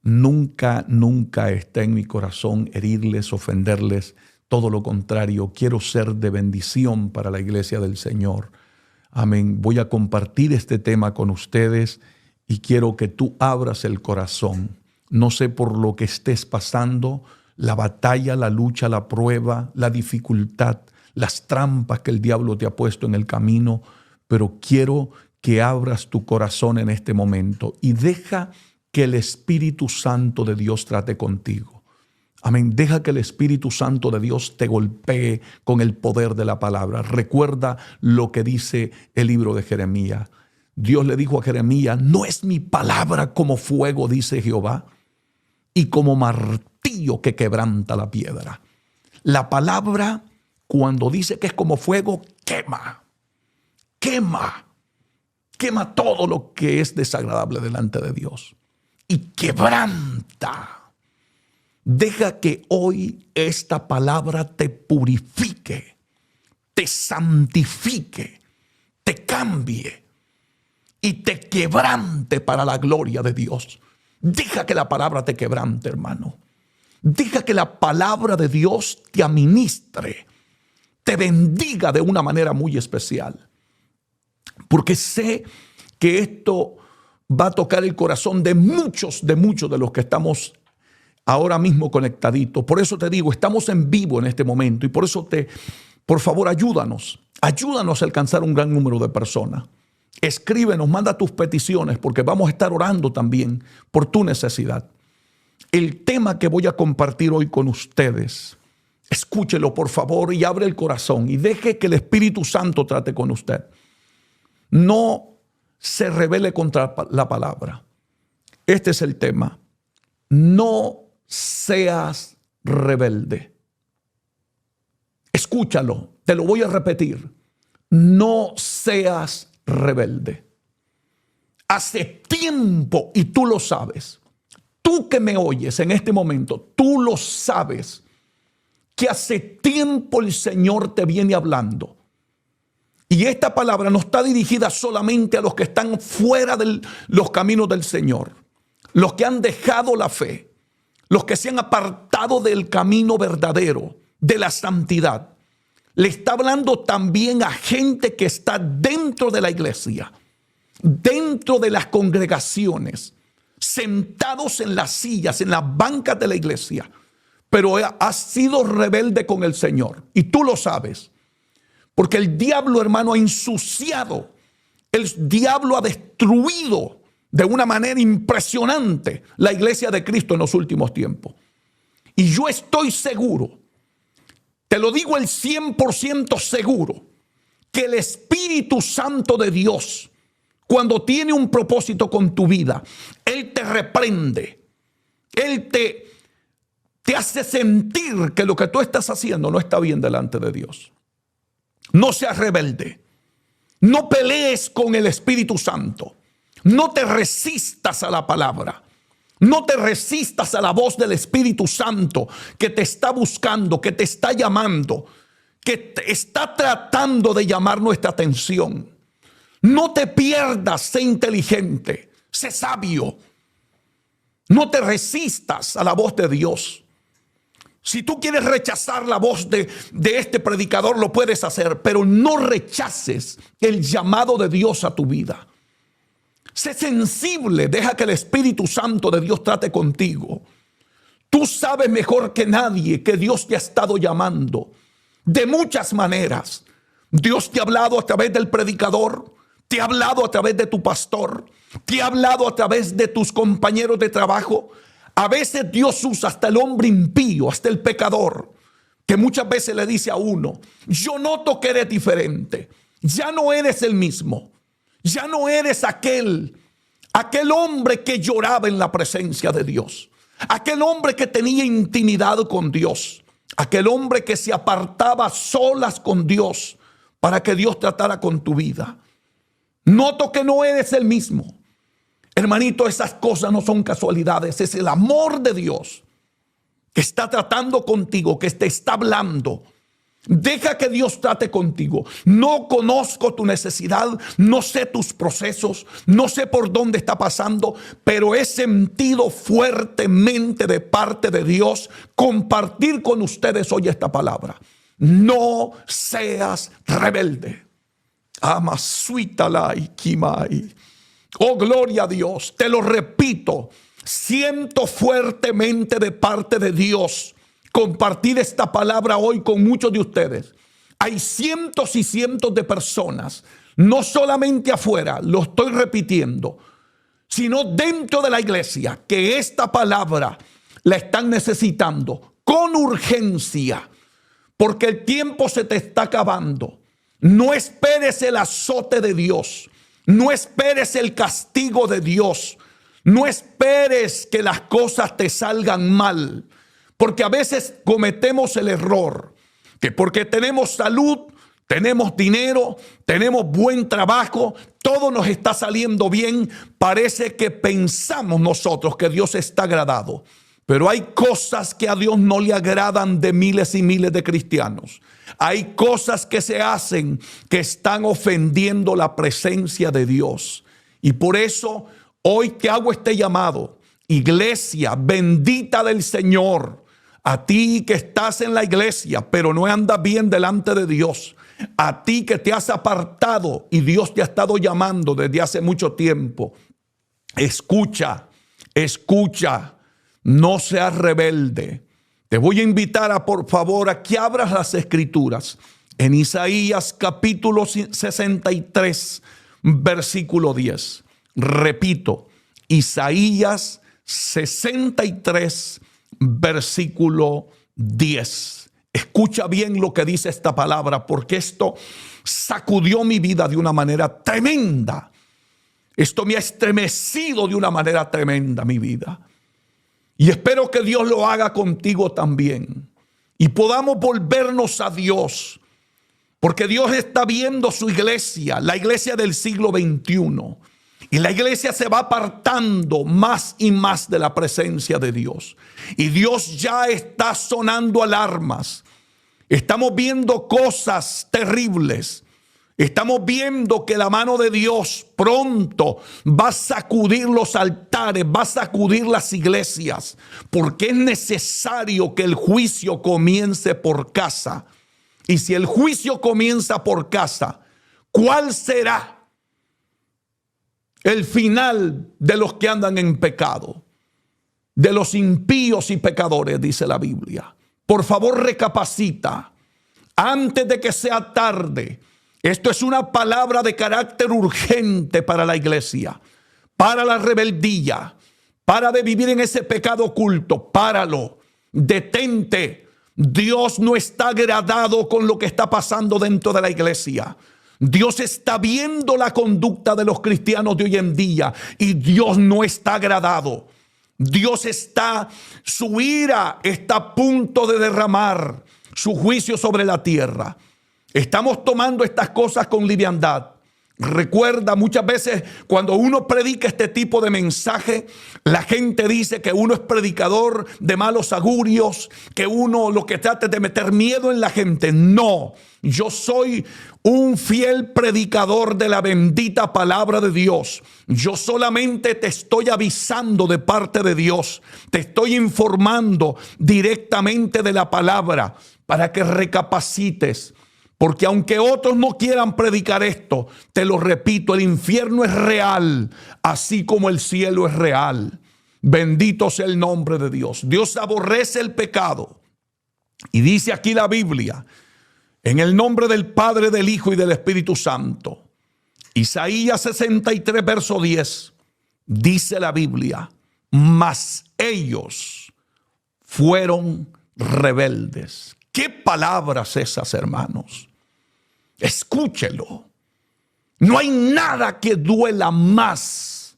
Nunca, nunca está en mi corazón herirles, ofenderles. Todo lo contrario, quiero ser de bendición para la iglesia del Señor. Amén. Voy a compartir este tema con ustedes y quiero que tú abras el corazón. No sé por lo que estés pasando, la batalla, la lucha, la prueba, la dificultad, las trampas que el diablo te ha puesto en el camino, pero quiero que abras tu corazón en este momento y deja que el Espíritu Santo de Dios trate contigo. Amén. Deja que el Espíritu Santo de Dios te golpee con el poder de la palabra. Recuerda lo que dice el libro de Jeremías. Dios le dijo a Jeremías: no es mi palabra como fuego, dice Jehová, y como martillo que quebranta la piedra. La palabra, cuando dice que es como fuego, quema todo lo que es desagradable delante de Dios y quebranta. Deja que hoy esta palabra te purifique, te santifique, te cambie y te quebrante para la gloria de Dios. Deja que la palabra te quebrante, hermano. Deja que la palabra de Dios te administre, te bendiga de una manera muy especial. Porque sé que esto va a tocar el corazón de muchos de los que estamos ahora mismo conectaditos. Por eso te digo, estamos en vivo en este momento y por eso por favor, ayúdanos a alcanzar un gran número de personas. Escríbenos, manda tus peticiones porque vamos a estar orando también por tu necesidad. El tema que voy a compartir hoy con ustedes, escúchelo por favor y abre el corazón y deje que el Espíritu Santo trate con usted. No se rebele contra la palabra. Este es el tema. No seas rebelde. Escúchalo, te lo voy a repetir. No seas rebelde. Hace tiempo, y tú lo sabes, tú que me oyes en este momento, tú lo sabes, que hace tiempo el Señor te viene hablando. Y esta palabra no está dirigida solamente a los que están fuera de los caminos del Señor, los que han dejado la fe, los que se han apartado del camino verdadero, de la santidad. Le está hablando también a gente que está dentro de la iglesia, dentro de las congregaciones, sentados en las sillas, en las bancas de la iglesia, pero has sido rebelde con el Señor. Y tú lo sabes. Porque el diablo, hermano, ha ensuciado, el diablo ha destruido de una manera impresionante la iglesia de Cristo en los últimos tiempos. Y yo estoy seguro, te lo digo el 100% seguro, que el Espíritu Santo de Dios, cuando tiene un propósito con tu vida, Él te reprende, Él te hace sentir que lo que tú estás haciendo no está bien delante de Dios. No seas rebelde. No pelees con el Espíritu Santo. No te resistas a la palabra. No te resistas a la voz del Espíritu Santo que te está buscando, que te está llamando, que te está tratando de llamar nuestra atención. No te pierdas, sé inteligente, sé sabio. No te resistas a la voz de Dios. Si tú quieres rechazar la voz de este predicador, lo puedes hacer, pero no rechaces el llamado de Dios a tu vida. Sé sensible, deja que el Espíritu Santo de Dios trate contigo. Tú sabes mejor que nadie que Dios te ha estado llamando de muchas maneras. Dios te ha hablado a través del predicador, te ha hablado a través de tu pastor, te ha hablado a través de tus compañeros de trabajo. A veces Dios usa hasta el hombre impío, hasta el pecador, que muchas veces le dice a uno: yo noto que eres diferente, ya no eres el mismo, ya no eres aquel hombre que lloraba en la presencia de Dios, aquel hombre que tenía intimidad con Dios, aquel hombre que se apartaba solas con Dios para que Dios tratara con tu vida. Noto que no eres el mismo. Hermanito, esas cosas no son casualidades. Es el amor de Dios que está tratando contigo, que te está hablando. Deja que Dios trate contigo. No conozco tu necesidad, no sé tus procesos, no sé por dónde está pasando, pero he sentido fuertemente de parte de Dios compartir con ustedes hoy esta palabra. No seas rebelde. Amasuitalai kimai. Oh, gloria a Dios. Te lo repito. Siento fuertemente de parte de Dios compartir esta palabra hoy con muchos de ustedes. Hay cientos y cientos de personas, no solamente afuera, lo estoy repitiendo, sino dentro de la iglesia, que esta palabra la están necesitando con urgencia, porque el tiempo se te está acabando. No esperes el azote de Dios, no esperes el castigo de Dios, no esperes que las cosas te salgan mal. Porque a veces cometemos el error que porque tenemos salud, tenemos dinero, tenemos buen trabajo, todo nos está saliendo bien, parece que pensamos nosotros que Dios está agradado. Pero hay cosas que a Dios no le agradan de miles y miles de cristianos. Hay cosas que se hacen que están ofendiendo la presencia de Dios. Y por eso hoy te hago este llamado. Iglesia bendita del Señor. A ti que estás en la iglesia, pero no andas bien delante de Dios. A ti que te has apartado y Dios te ha estado llamando desde hace mucho tiempo. Escucha, escucha, no seas rebelde. Te voy a invitar por favor, a que abras las escrituras. En Isaías capítulo 63, versículo 10. Repito, Isaías 63, versículo 10. Escucha bien lo que dice esta palabra, porque esto sacudió mi vida de una manera tremenda. Esto me ha estremecido de una manera tremenda mi vida. Y espero que Dios lo haga contigo también. Y podamos volvernos a Dios. Porque Dios está viendo su iglesia, la iglesia del siglo XXI. Y la iglesia se va apartando más y más de la presencia de Dios. Y Dios ya está sonando alarmas. Estamos viendo cosas terribles. Estamos viendo que la mano de Dios pronto va a sacudir los altares, va a sacudir las iglesias. Porque es necesario que el juicio comience por casa. Y si el juicio comienza por casa, ¿cuál será el final de los que andan en pecado? De los impíos y pecadores, dice la Biblia. Por favor, recapacita antes de que sea tarde. Esto es una palabra de carácter urgente para la iglesia, para la rebeldía, para de vivir en ese pecado oculto. Páralo, detente. Dios no está agradado con lo que está pasando dentro de la iglesia. Dios está viendo la conducta de los cristianos de hoy en día y Dios no está agradado. Su ira está a punto de derramar su juicio sobre la tierra. Estamos tomando estas cosas con liviandad. Recuerda, muchas veces cuando uno predica este tipo de mensaje, la gente dice que uno es predicador de malos augurios, que uno lo que trata es de meter miedo en la gente. No, yo soy un fiel predicador de la bendita palabra de Dios. Yo solamente te estoy avisando de parte de Dios. Te estoy informando directamente de la palabra para que recapacites. Porque aunque otros no quieran predicar esto, te lo repito, el infierno es real, así como el cielo es real. Bendito sea el nombre de Dios. Dios aborrece el pecado. Y dice aquí la Biblia, en el nombre del Padre, del Hijo y del Espíritu Santo. Isaías 63, verso 10, dice la Biblia, mas ellos fueron rebeldes. ¿Qué palabras esas, hermanos? Escúchelo. No hay nada que duela más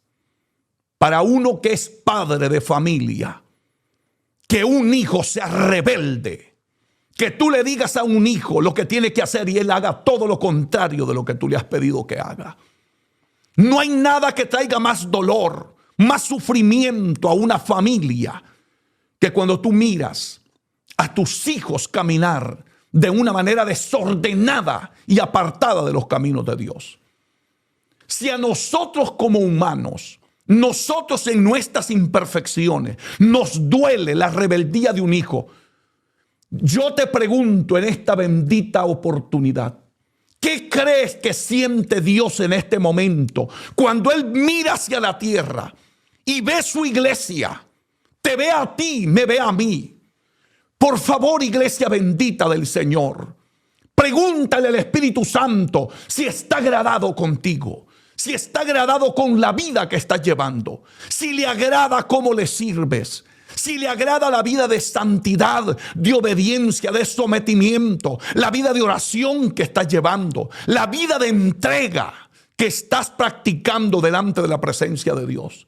para uno que es padre de familia que un hijo sea rebelde. Que tú le digas a un hijo lo que tiene que hacer y él haga todo lo contrario de lo que tú le has pedido que haga. No hay nada que traiga más dolor, más sufrimiento a una familia que cuando tú miras a tus hijos caminar de una manera desordenada y apartada de los caminos de Dios. Si a nosotros como humanos, nosotros en nuestras imperfecciones, nos duele la rebeldía de un hijo, yo te pregunto en esta bendita oportunidad, ¿qué crees que siente Dios en este momento cuando Él mira hacia la tierra y ve su iglesia? Te ve a ti, me ve a mí. Por favor, iglesia bendita del Señor, pregúntale al Espíritu Santo si está agradado contigo, si está agradado con la vida que estás llevando, si le agrada cómo le sirves, si le agrada la vida de santidad, de obediencia, de sometimiento, la vida de oración que estás llevando, la vida de entrega que estás practicando delante de la presencia de Dios.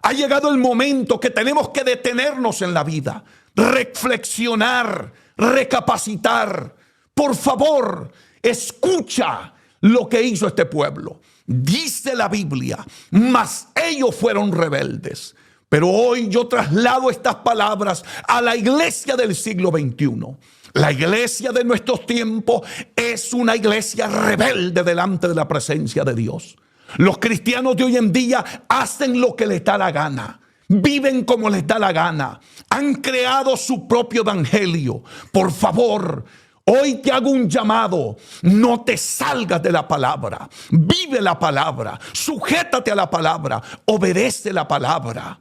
Ha llegado el momento que tenemos que detenernos en la vida, reflexionar, recapacitar. Por favor, escucha lo que hizo este pueblo. Dice la Biblia, mas ellos fueron rebeldes. Pero hoy yo traslado estas palabras a la iglesia del siglo XXI. La iglesia de nuestros tiempos es una iglesia rebelde delante de la presencia de Dios. Los cristianos de hoy en día hacen lo que les da la gana. Viven como les da la gana. Han creado su propio evangelio. Por favor, hoy te hago un llamado. No te salgas de la palabra. Vive la palabra. Sujétate a la palabra. Obedece la palabra.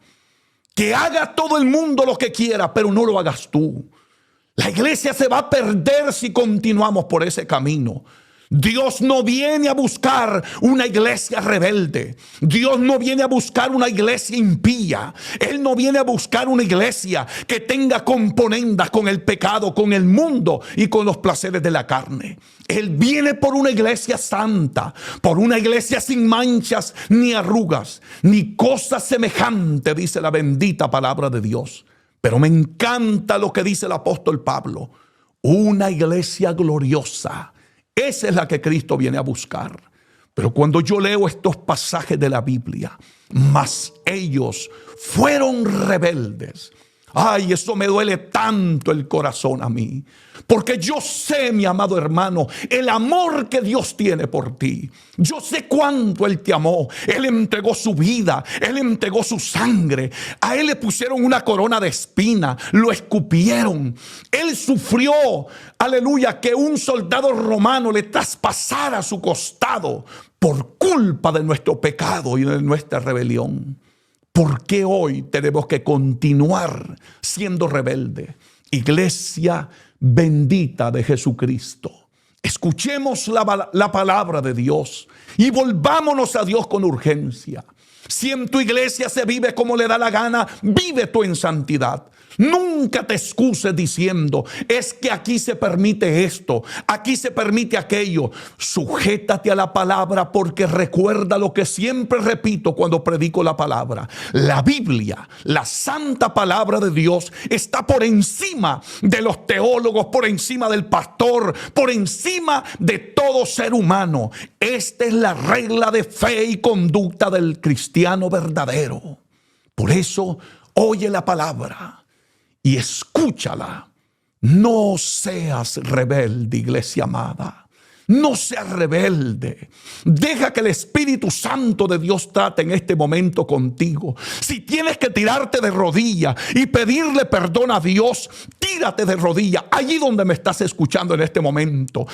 Que haga todo el mundo lo que quiera, pero no lo hagas tú. La iglesia se va a perder si continuamos por ese camino. Dios no viene a buscar una iglesia rebelde. Dios no viene a buscar una iglesia impía. Él no viene a buscar una iglesia que tenga componendas con el pecado, con el mundo y con los placeres de la carne. Él viene por una iglesia santa, por una iglesia sin manchas ni arrugas, ni cosa semejante, dice la bendita palabra de Dios. Pero me encanta lo que dice el apóstol Pablo. Una iglesia gloriosa. Esa es la que Cristo viene a buscar. Pero cuando yo leo estos pasajes de la Biblia, mas ellos fueron rebeldes. Ay, eso me duele tanto el corazón a mí. Porque yo sé, mi amado hermano, el amor que Dios tiene por ti. Yo sé cuánto Él te amó. Él entregó su vida. Él entregó su sangre. A Él le pusieron una corona de espina. Lo escupieron. Él sufrió, aleluya, que un soldado romano le traspasara su costado por culpa de nuestro pecado y de nuestra rebelión. ¿Por qué hoy tenemos que continuar siendo rebeldes? Iglesia bendita de Jesucristo, escuchemos la palabra de Dios y volvámonos a Dios con urgencia. Si en tu iglesia se vive como le da la gana, vive tú en santidad. Nunca te excuses diciendo, es que aquí se permite esto, aquí se permite aquello. Sujétate a la palabra, porque recuerda lo que siempre repito cuando predico la palabra. La Biblia, la santa palabra de Dios, está por encima de los teólogos, por encima del pastor, por encima de todo ser humano. Esta es la regla de fe y conducta del cristiano verdadero. Por eso, oye la palabra y escúchala. No seas rebelde, iglesia amada. No seas rebelde. Deja que el Espíritu Santo de Dios trate en este momento contigo. Si tienes que tirarte de rodillas y pedirle perdón a Dios, tírate de rodillas allí donde me estás escuchando en este momento.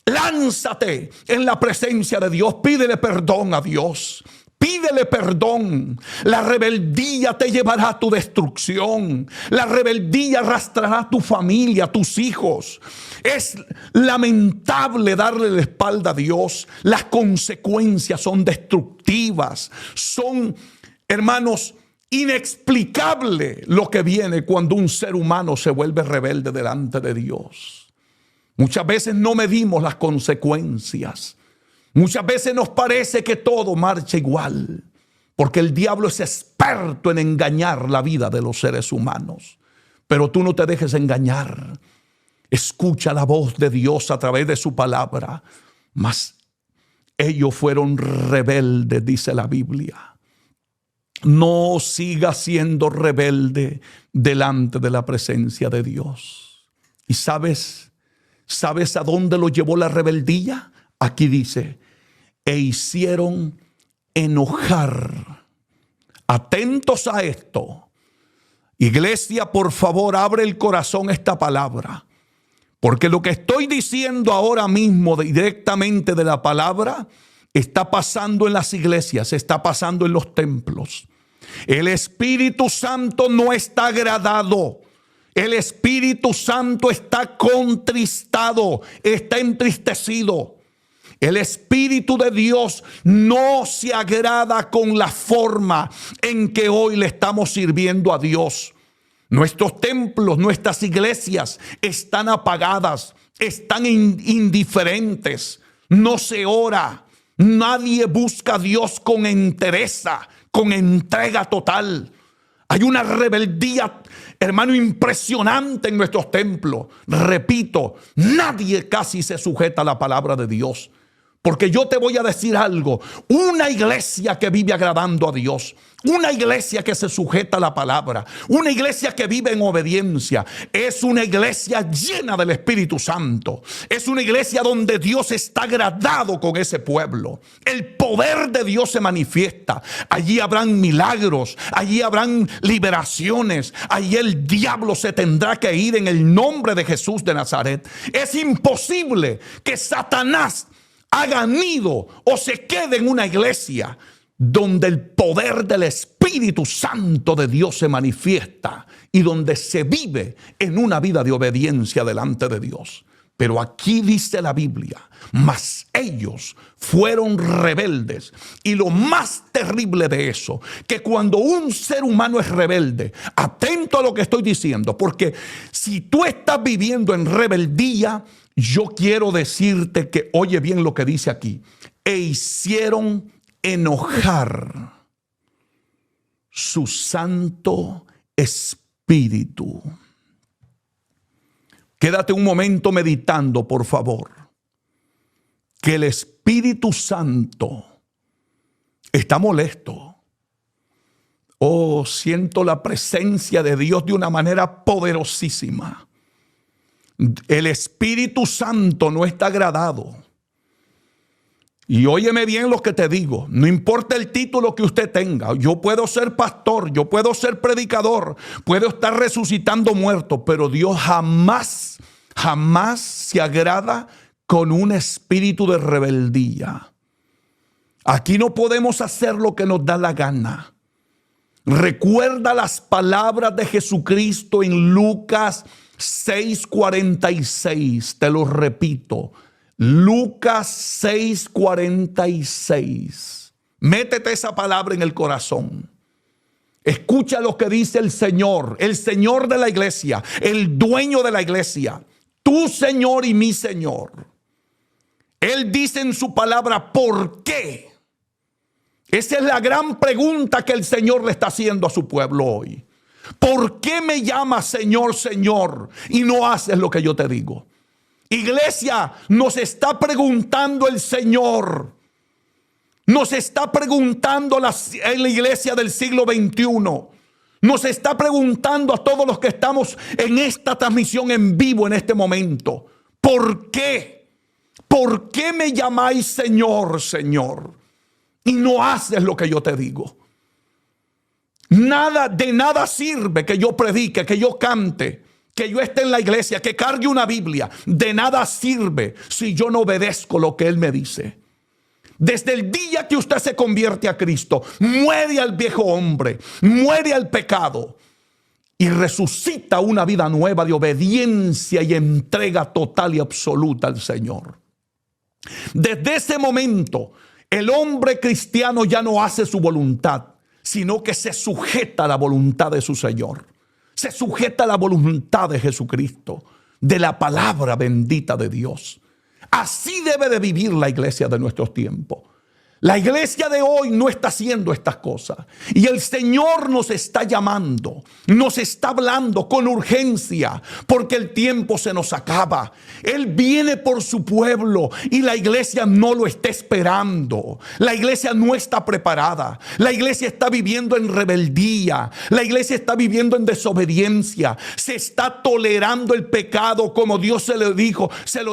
Lánzate en la presencia de Dios. Pídele perdón a Dios. Pídele perdón. La rebeldía te llevará a tu destrucción. La rebeldía arrastrará a tu familia, a tus hijos. Es lamentable darle la espalda a Dios. Las consecuencias son destructivas. Son, hermanos, inexplicable lo que viene cuando un ser humano se vuelve rebelde delante de Dios. Muchas veces no medimos las consecuencias. Muchas veces nos parece que todo marcha igual, porque el diablo es experto en engañar la vida de los seres humanos. Pero tú no te dejes engañar. Escucha la voz de Dios a través de su palabra. Mas ellos fueron rebeldes, dice la Biblia. No sigas siendo rebelde delante de la presencia de Dios. Y sabes, ¿Sabes a dónde lo llevó la rebeldía? Aquí dice, e hicieron enojar. Atentos a esto. Iglesia, por favor, abre el corazón a esta palabra. Porque lo que estoy diciendo ahora mismo directamente de la palabra está pasando en las iglesias, está pasando en los templos. El Espíritu Santo no está agradado. El Espíritu Santo está contristado, está entristecido. El Espíritu de Dios no se agrada con la forma en que hoy le estamos sirviendo a Dios. Nuestros templos, nuestras iglesias están apagadas, están indiferentes, no se ora, nadie busca a Dios con entereza, con entrega total. Hay una rebeldía, hermano, impresionante en nuestros templos. Repito, nadie casi se sujeta a la palabra de Dios. Porque yo te voy a decir algo, una iglesia que vive agradando a Dios, una iglesia que se sujeta a la palabra, una iglesia que vive en obediencia, es una iglesia llena del Espíritu Santo. Es una iglesia donde Dios está agradado con ese pueblo. El poder de Dios se manifiesta. Allí habrán milagros, allí habrán liberaciones, allí el diablo se tendrá que ir en el nombre de Jesús de Nazaret. Es imposible que Satanás haga nido o se quede en una iglesia donde el poder del Espíritu Santo de Dios se manifiesta y donde se vive en una vida de obediencia delante de Dios. Pero aquí dice la Biblia, mas ellos fueron rebeldes. Y lo más terrible de eso, que cuando un ser humano es rebelde, atento a lo que estoy diciendo, porque si tú estás viviendo en rebeldía, yo quiero decirte que oye bien lo que dice aquí. E hicieron enojar su Santo Espíritu. Quédate un momento meditando, por favor. Que el Espíritu Santo está molesto. Oh, siento la presencia de Dios de una manera poderosísima. El Espíritu Santo no está agradado. Y óyeme bien lo que te digo. No importa el título que usted tenga. Yo puedo ser pastor, yo puedo ser predicador, puedo estar resucitando muertos, pero Dios jamás se agrada con un espíritu de rebeldía. Aquí no podemos hacer lo que nos da la gana. Recuerda las palabras de Jesucristo en Lucas 6:46, te lo repito, Lucas 6:46. Métete esa palabra en el corazón. Escucha lo que dice el Señor de la iglesia, el dueño de la iglesia, tu Señor y mi Señor. Él dice en su palabra, ¿por qué? Esa es la gran pregunta que el Señor le está haciendo a su pueblo hoy. ¿Por qué me llamas Señor, Señor y no haces lo que yo te digo? Iglesia, nos está preguntando el Señor. Nos está preguntando en la iglesia del siglo XXI. Nos está preguntando a todos los que estamos en esta transmisión en vivo en este momento. ¿Por qué? ¿Por qué me llamáis Señor, Señor? Y no haces lo que yo te digo. De nada sirve que yo predique, que yo cante, que yo esté en la iglesia, que cargue una Biblia. De nada sirve si yo no obedezco lo que Él me dice. Desde el día que usted se convierte a Cristo, muere al viejo hombre, muere al pecado y resucita una vida nueva de obediencia y entrega total y absoluta al Señor. Desde ese momento, el hombre cristiano ya no hace su voluntad, sino que se sujeta a la voluntad de su Señor. Se sujeta a la voluntad de Jesucristo, de la palabra bendita de Dios. Así debe de vivir la iglesia de nuestros tiempos. La iglesia de hoy no está haciendo estas cosas. Y el Señor nos está llamando, nos está hablando con urgencia, porque el tiempo se nos acaba. Él viene por su pueblo y la iglesia no lo está esperando. La iglesia no está preparada. La iglesia está viviendo en rebeldía. La iglesia está viviendo en desobediencia. Se está tolerando el pecado como Dios se lo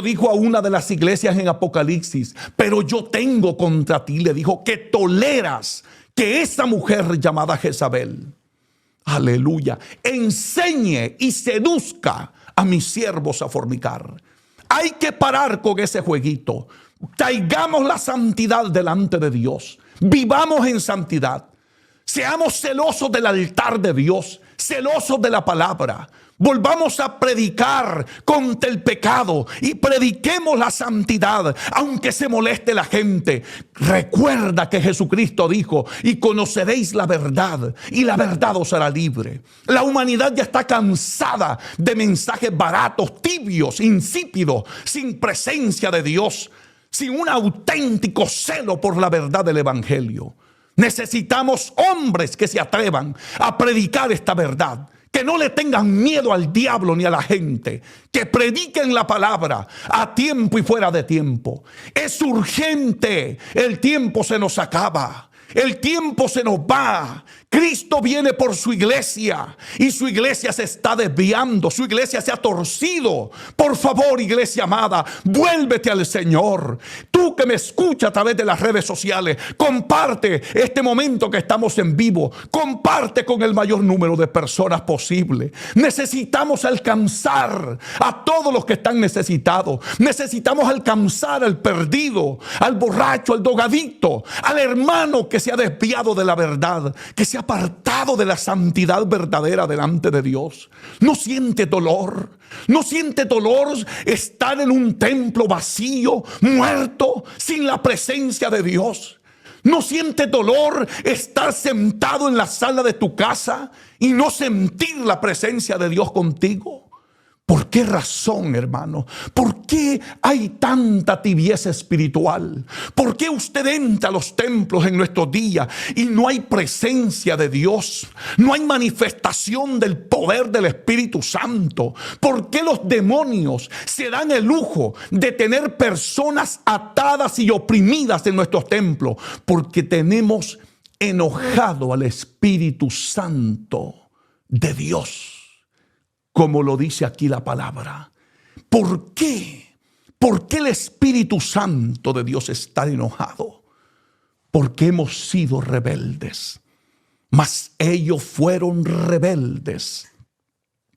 dijo a una de las iglesias en Apocalipsis. Pero yo tengo contra ti, le dijo, que toleras que esa mujer llamada Jezabel, aleluya, enseñe y seduzca a mis siervos a fornicar. Hay que parar con ese jueguito. Traigamos la santidad delante de Dios. Vivamos en santidad. Seamos celosos del altar de Dios, celosos de la palabra. Volvamos a predicar contra el pecado y prediquemos la santidad, aunque se moleste la gente. Recuerda que Jesucristo dijo: y conoceréis la verdad, y la verdad os hará libre. La humanidad ya está cansada de mensajes baratos, tibios, insípidos, sin presencia de Dios, sin un auténtico celo por la verdad del evangelio. Necesitamos hombres que se atrevan a predicar esta verdad, que no le tengan miedo al diablo ni a la gente, que prediquen la palabra a tiempo y fuera de tiempo. Es urgente, el tiempo se nos acaba, el tiempo se nos va. Cristo viene por su iglesia y su iglesia se está desviando, su iglesia se ha torcido. Por favor, iglesia amada, vuélvete al Señor. Tú que me escuchas a través de las redes sociales, comparte este momento que estamos en vivo, comparte con el mayor número de personas posible. Necesitamos alcanzar a todos los que están necesitados. Necesitamos alcanzar al perdido, al borracho, al drogadicto, al hermano que se ha desviado de la verdad, que se ha apartado de la santidad verdadera delante de Dios. No siente dolor, no siente dolor estar en un templo vacío, muerto, sin la presencia de Dios. No siente dolor estar sentado en la sala de tu casa y no sentir la presencia de Dios contigo. ¿Por qué razón, hermano? ¿Por qué hay tanta tibieza espiritual? ¿Por qué usted entra a los templos en nuestros días y no hay presencia de Dios? No hay manifestación del poder del Espíritu Santo. ¿Por qué los demonios se dan el lujo de tener personas atadas y oprimidas en nuestros templos? Porque tenemos enojado al Espíritu Santo de Dios, como lo dice aquí la palabra. ¿Por qué? ¿Por qué el Espíritu Santo de Dios está enojado? Porque hemos sido rebeldes. Mas ellos fueron rebeldes.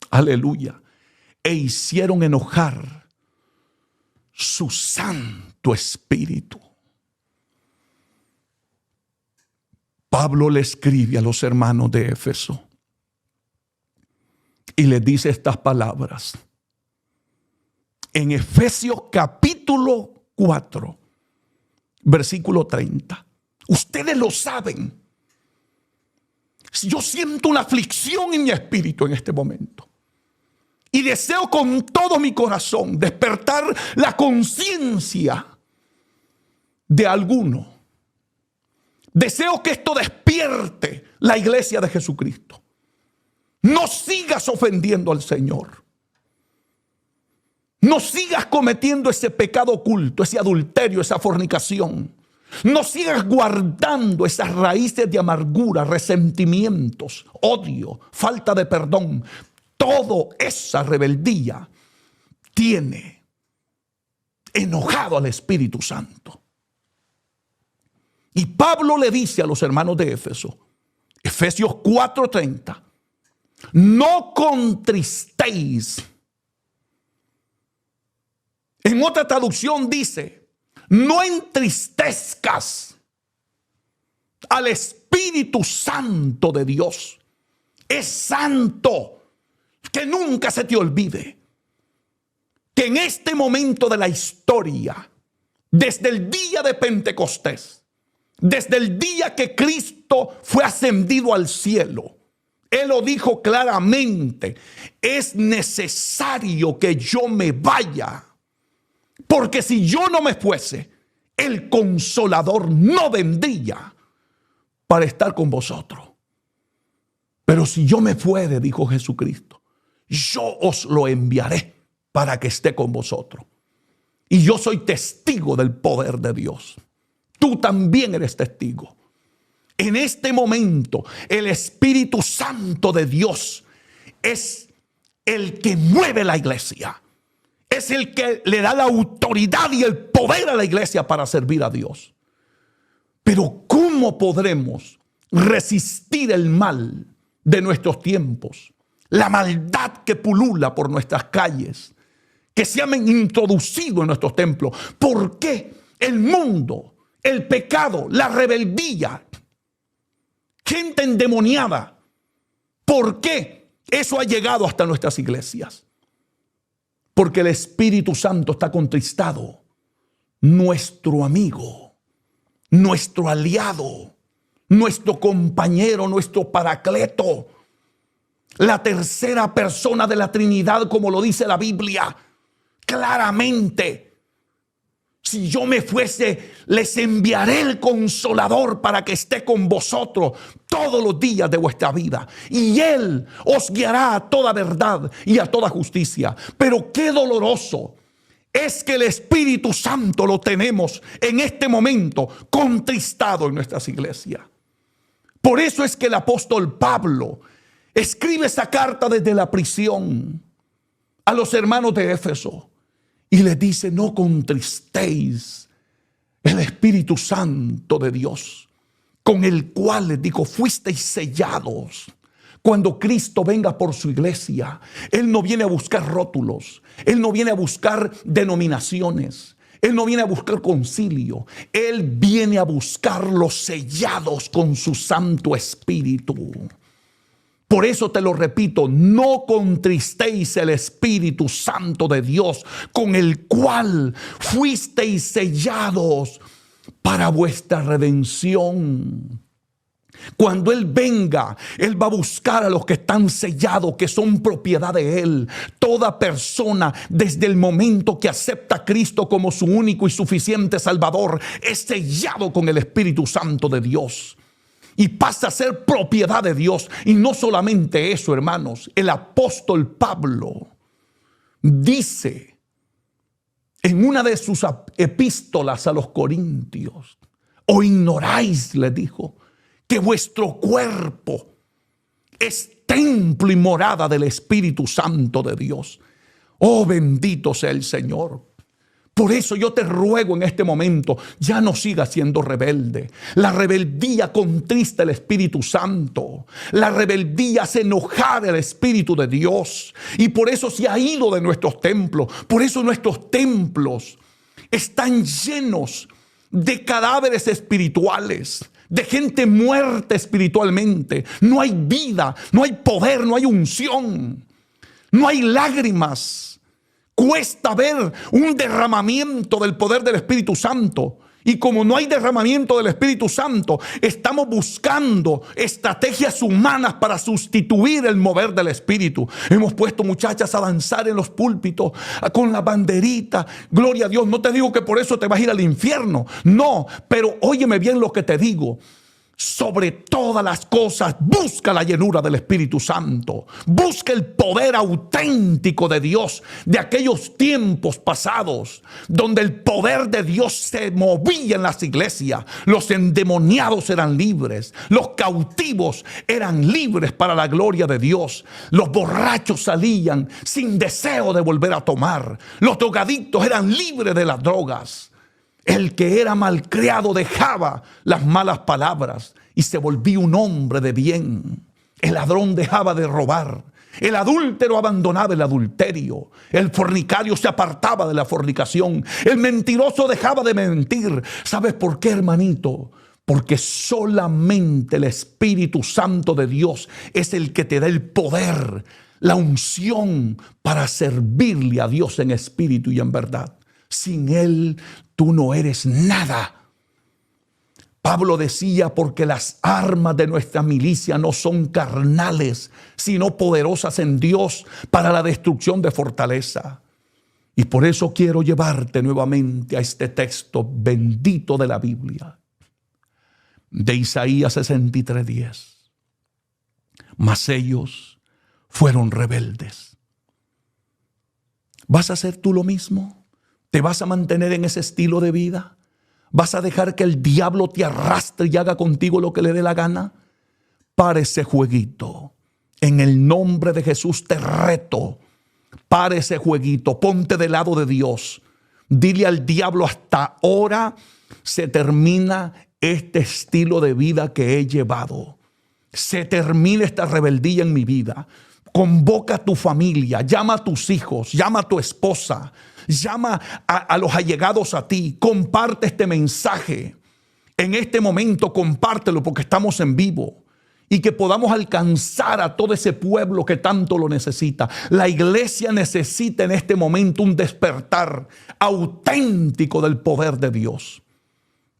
Aleluya. E hicieron enojar su Santo Espíritu. Pablo le escribe a los hermanos de Éfeso y les dice estas palabras. En Efesios capítulo 4, versículo 30. Ustedes lo saben. Yo siento una aflicción en mi espíritu en este momento. Y deseo con todo mi corazón despertar la conciencia de alguno. Deseo que esto despierte la iglesia de Jesucristo. No sigas ofendiendo al Señor. No sigas cometiendo ese pecado oculto, ese adulterio, esa fornicación. No sigas guardando esas raíces de amargura, resentimientos, odio, falta de perdón. Toda esa rebeldía tiene enojado al Espíritu Santo. Y Pablo le dice a los hermanos de Éfeso, Efesios 4:30, no contristéis. En otra traducción dice, no entristezcas al Espíritu Santo de Dios. Es santo. Que nunca se te olvide que en este momento de la historia, desde el día de Pentecostés, desde el día que Cristo fue ascendido al cielo, Él lo dijo claramente: es necesario que yo me vaya, porque si yo no me fuese, el Consolador no vendría para estar con vosotros. Pero si yo me fuere, dijo Jesucristo, yo os lo enviaré para que esté con vosotros. Y yo soy testigo del poder de Dios. Tú también eres testigo. En este momento, el Espíritu Santo de Dios es el que mueve la iglesia. Es el que le da la autoridad y el poder a la iglesia para servir a Dios. Pero ¿cómo podremos resistir el mal de nuestros tiempos? La maldad que pulula por nuestras calles, que se han introducido en nuestros templos. ¿Por qué el mundo, el pecado, la rebeldía, gente endemoniada, por qué eso ha llegado hasta nuestras iglesias? Porque el Espíritu Santo está contristado. Nuestro amigo, nuestro aliado, nuestro compañero, nuestro paracleto, la tercera persona de la Trinidad, como lo dice la Biblia claramente. Si yo me fuese, les enviaré el Consolador para que esté con vosotros todos los días de vuestra vida. Y Él os guiará a toda verdad y a toda justicia. Pero qué doloroso es que el Espíritu Santo lo tenemos en este momento contristado en nuestras iglesias. Por eso es que el apóstol Pablo escribe esa carta desde la prisión a los hermanos de Éfeso. Y les dice, no contristéis el Espíritu Santo de Dios, con el cual, les digo, fuisteis sellados. Cuando Cristo venga por su iglesia, Él no viene a buscar rótulos, Él no viene a buscar denominaciones, Él no viene a buscar concilio, Él viene a buscar los sellados con su Santo Espíritu. Por eso te lo repito, no contristéis el Espíritu Santo de Dios, con el cual fuisteis sellados para vuestra redención. Cuando Él venga, Él va a buscar a los que están sellados, que son propiedad de Él. Toda persona, desde el momento que acepta a Cristo como su único y suficiente Salvador, es sellado con el Espíritu Santo de Dios. Y pasa a ser propiedad de Dios. Y no solamente eso, hermanos. El apóstol Pablo dice en una de sus epístolas a los Corintios: ¿o ignoráis, le dijo, que vuestro cuerpo es templo y morada del Espíritu Santo de Dios? Oh, bendito sea el Señor. Por eso yo te ruego en este momento, ya no sigas siendo rebelde. La rebeldía contrista el Espíritu Santo. La rebeldía hace enojar el Espíritu de Dios. Y por eso se ha ido de nuestros templos. Por eso nuestros templos están llenos de cadáveres espirituales, de gente muerta espiritualmente. No hay vida, no hay poder, no hay unción, no hay lágrimas. Cuesta ver un derramamiento del poder del Espíritu Santo. Y como no hay derramamiento del Espíritu Santo, estamos buscando estrategias humanas para sustituir el mover del Espíritu. Hemos puesto muchachas a danzar en los púlpitos con la banderita. Gloria a Dios. No te digo que por eso te vas a ir al infierno. No, pero óyeme bien lo que te digo. Sobre todas las cosas, busca la llenura del Espíritu Santo. Busca el poder auténtico de Dios, de aquellos tiempos pasados, donde el poder de Dios se movía en las iglesias. Los endemoniados eran libres, los cautivos eran libres para la gloria de Dios. Los borrachos salían sin deseo de volver a tomar. Los drogadictos eran libres de las drogas. El que era malcriado dejaba las malas palabras y se volvía un hombre de bien. El ladrón dejaba de robar. El adúltero abandonaba el adulterio. El fornicario se apartaba de la fornicación. El mentiroso dejaba de mentir. ¿Sabes por qué, hermanito? Porque solamente el Espíritu Santo de Dios es el que te da el poder, la unción para servirle a Dios en espíritu y en verdad. Sin Él tú no eres nada. Pablo decía, porque las armas de nuestra milicia no son carnales, sino poderosas en Dios para la destrucción de fortaleza. Y por eso quiero llevarte nuevamente a este texto bendito de la Biblia, de Isaías 63:10. Mas ellos fueron rebeldes. ¿Vas a hacer tú lo mismo? ¿Te vas a mantener en ese estilo de vida? ¿Vas a dejar que el diablo te arrastre y haga contigo lo que le dé la gana? Para ese jueguito. En el nombre de Jesús te reto. Para ese jueguito. Ponte del lado de Dios. Dile al diablo: hasta ahora se termina este estilo de vida que he llevado. Se termina esta rebeldía en mi vida. Convoca a tu familia, llama a tus hijos, llama a tu esposa, llama a los allegados a ti. Comparte este mensaje. En este momento compártelo porque estamos en vivo. Y que podamos alcanzar a todo ese pueblo que tanto lo necesita. La iglesia necesita en este momento un despertar auténtico del poder de Dios.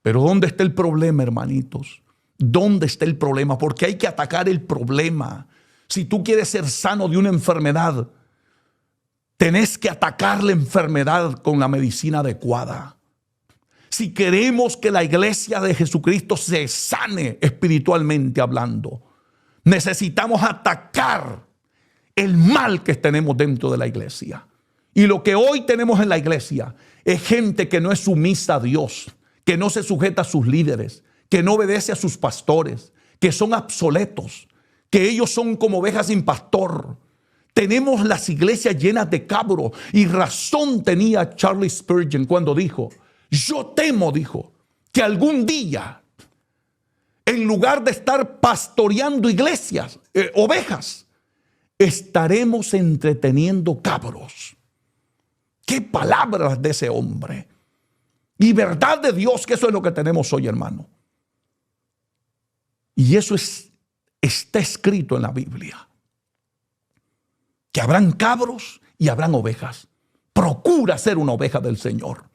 Pero ¿dónde está el problema, hermanitos? ¿Dónde está el problema? Porque hay que atacar el problema. Si tú quieres ser sano de una enfermedad, tenés que atacar la enfermedad con la medicina adecuada. Si queremos que la iglesia de Jesucristo se sane espiritualmente hablando, necesitamos atacar el mal que tenemos dentro de la iglesia. Y lo que hoy tenemos en la iglesia es gente que no es sumisa a Dios, que no se sujeta a sus líderes, que no obedece a sus pastores, que son obsoletos, que ellos son como ovejas sin pastor. Tenemos las iglesias llenas de cabros. Y razón tenía Charles Spurgeon cuando dijo: yo temo, dijo, que algún día, en lugar de estar pastoreando iglesias, ovejas, estaremos entreteniendo cabros. Qué palabras de ese hombre. Y verdad de Dios que eso es lo que tenemos hoy, hermano. Y eso está escrito en la Biblia. Que habrán cabros y habrán ovejas. Procura ser una oveja del Señor.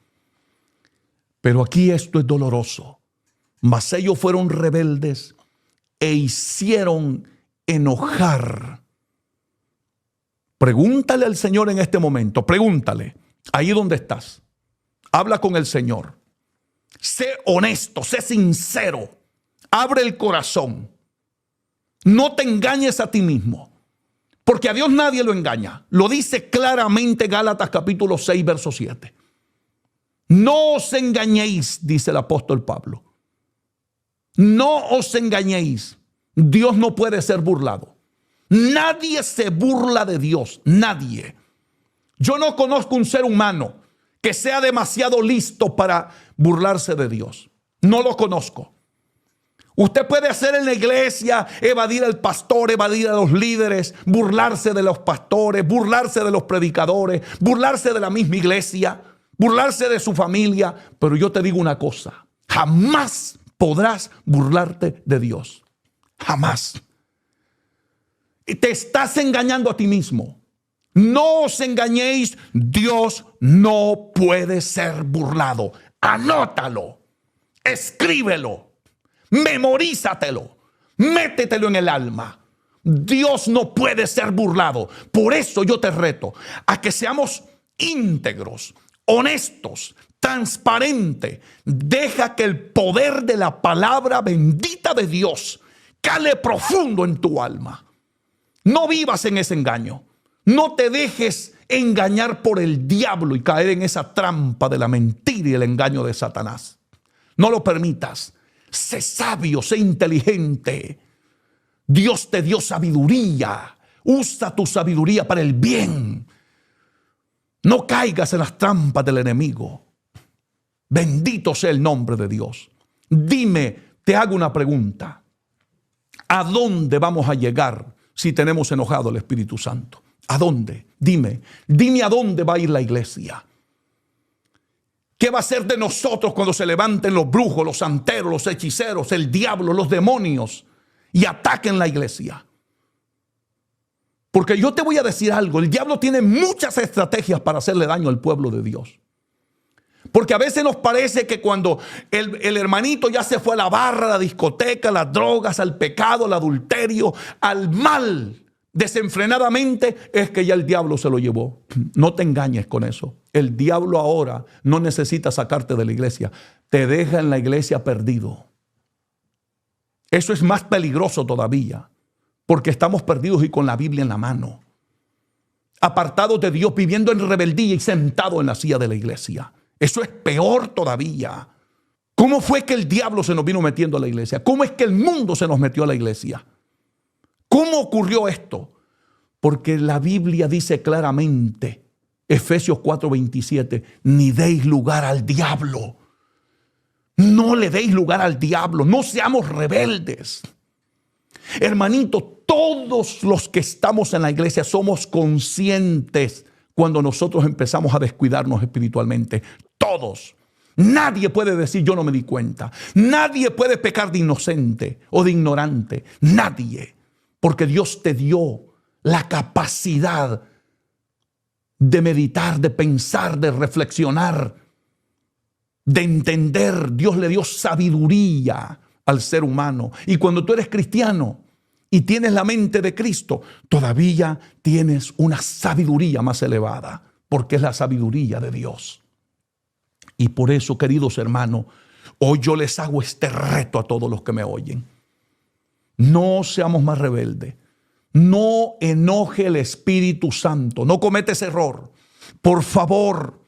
Pero aquí esto es doloroso. Mas ellos fueron rebeldes e hicieron enojar. Pregúntale al Señor en este momento. Pregúntale. Ahí donde estás. Habla con el Señor. Sé honesto, sé sincero. Abre el corazón. No te engañes a ti mismo. Porque a Dios nadie lo engaña. Lo dice claramente Gálatas capítulo 6, verso 7. No os engañéis, dice el apóstol Pablo. No os engañéis. Dios no puede ser burlado. Nadie se burla de Dios. Nadie. Yo no conozco un ser humano que sea demasiado listo para burlarse de Dios. No lo conozco. Usted puede hacer en la iglesia, evadir al pastor, evadir a los líderes, burlarse de los pastores, burlarse de los predicadores, burlarse de la misma iglesia, burlarse de su familia. Pero yo te digo una cosa: jamás podrás burlarte de Dios. Jamás. Y te estás engañando a ti mismo. No os engañéis, Dios no puede ser burlado. Anótalo, escríbelo. Memorízatelo, métetelo en el alma. Dios no puede ser burlado. Por eso yo te reto a que seamos íntegros, honestos, transparentes. Deja que el poder de la palabra bendita de Dios cale profundo en tu alma. No vivas en ese engaño. No te dejes engañar por el diablo y caer en esa trampa de la mentira y el engaño de Satanás. No lo permitas. Sé sabio, sé inteligente. Dios te dio sabiduría. Usa tu sabiduría para el bien. No caigas en las trampas del enemigo. Bendito sea el nombre de Dios. Dime, te hago una pregunta. ¿A dónde vamos a llegar si tenemos enojado al Espíritu Santo? ¿A dónde? Dime a dónde va a ir la iglesia. ¿Qué va a ser de nosotros cuando se levanten los brujos, los santeros, los hechiceros, el diablo, los demonios y ataquen la iglesia? Porque yo te voy a decir algo. El diablo tiene muchas estrategias para hacerle daño al pueblo de Dios. Porque a veces nos parece que cuando el hermanito ya se fue a la barra, a la discoteca, a las drogas, al pecado, al adulterio, al mal, desenfrenadamente, es que ya el diablo se lo llevó. No te engañes con eso. El diablo ahora no necesita sacarte de la iglesia. Te deja en la iglesia perdido. Eso es más peligroso todavía, porque estamos perdidos y con la Biblia en la mano, apartados de Dios, viviendo en rebeldía y sentados en la silla de la iglesia. Eso es peor todavía. ¿Cómo fue que el diablo se nos vino metiendo a la iglesia? ¿Cómo es que el mundo se nos metió a la iglesia? ¿Cómo ocurrió esto? Porque la Biblia dice claramente, Efesios 4:27, ni deis lugar al diablo. No le deis lugar al diablo. No seamos rebeldes. Hermanito, todos los que estamos en la iglesia somos conscientes cuando nosotros empezamos a descuidarnos espiritualmente. Todos. Nadie puede decir yo no me di cuenta. Nadie puede pecar de inocente o de ignorante. Nadie. Porque Dios te dio la capacidad de meditar, de pensar, de reflexionar, de entender. Dios le dio sabiduría al ser humano. Y cuando tú eres cristiano y tienes la mente de Cristo, todavía tienes una sabiduría más elevada, porque es la sabiduría de Dios. Y por eso, queridos hermanos, hoy yo les hago este reto a todos los que me oyen. No seamos más rebeldes. No enoje el Espíritu Santo. No cometa ese error. Por favor,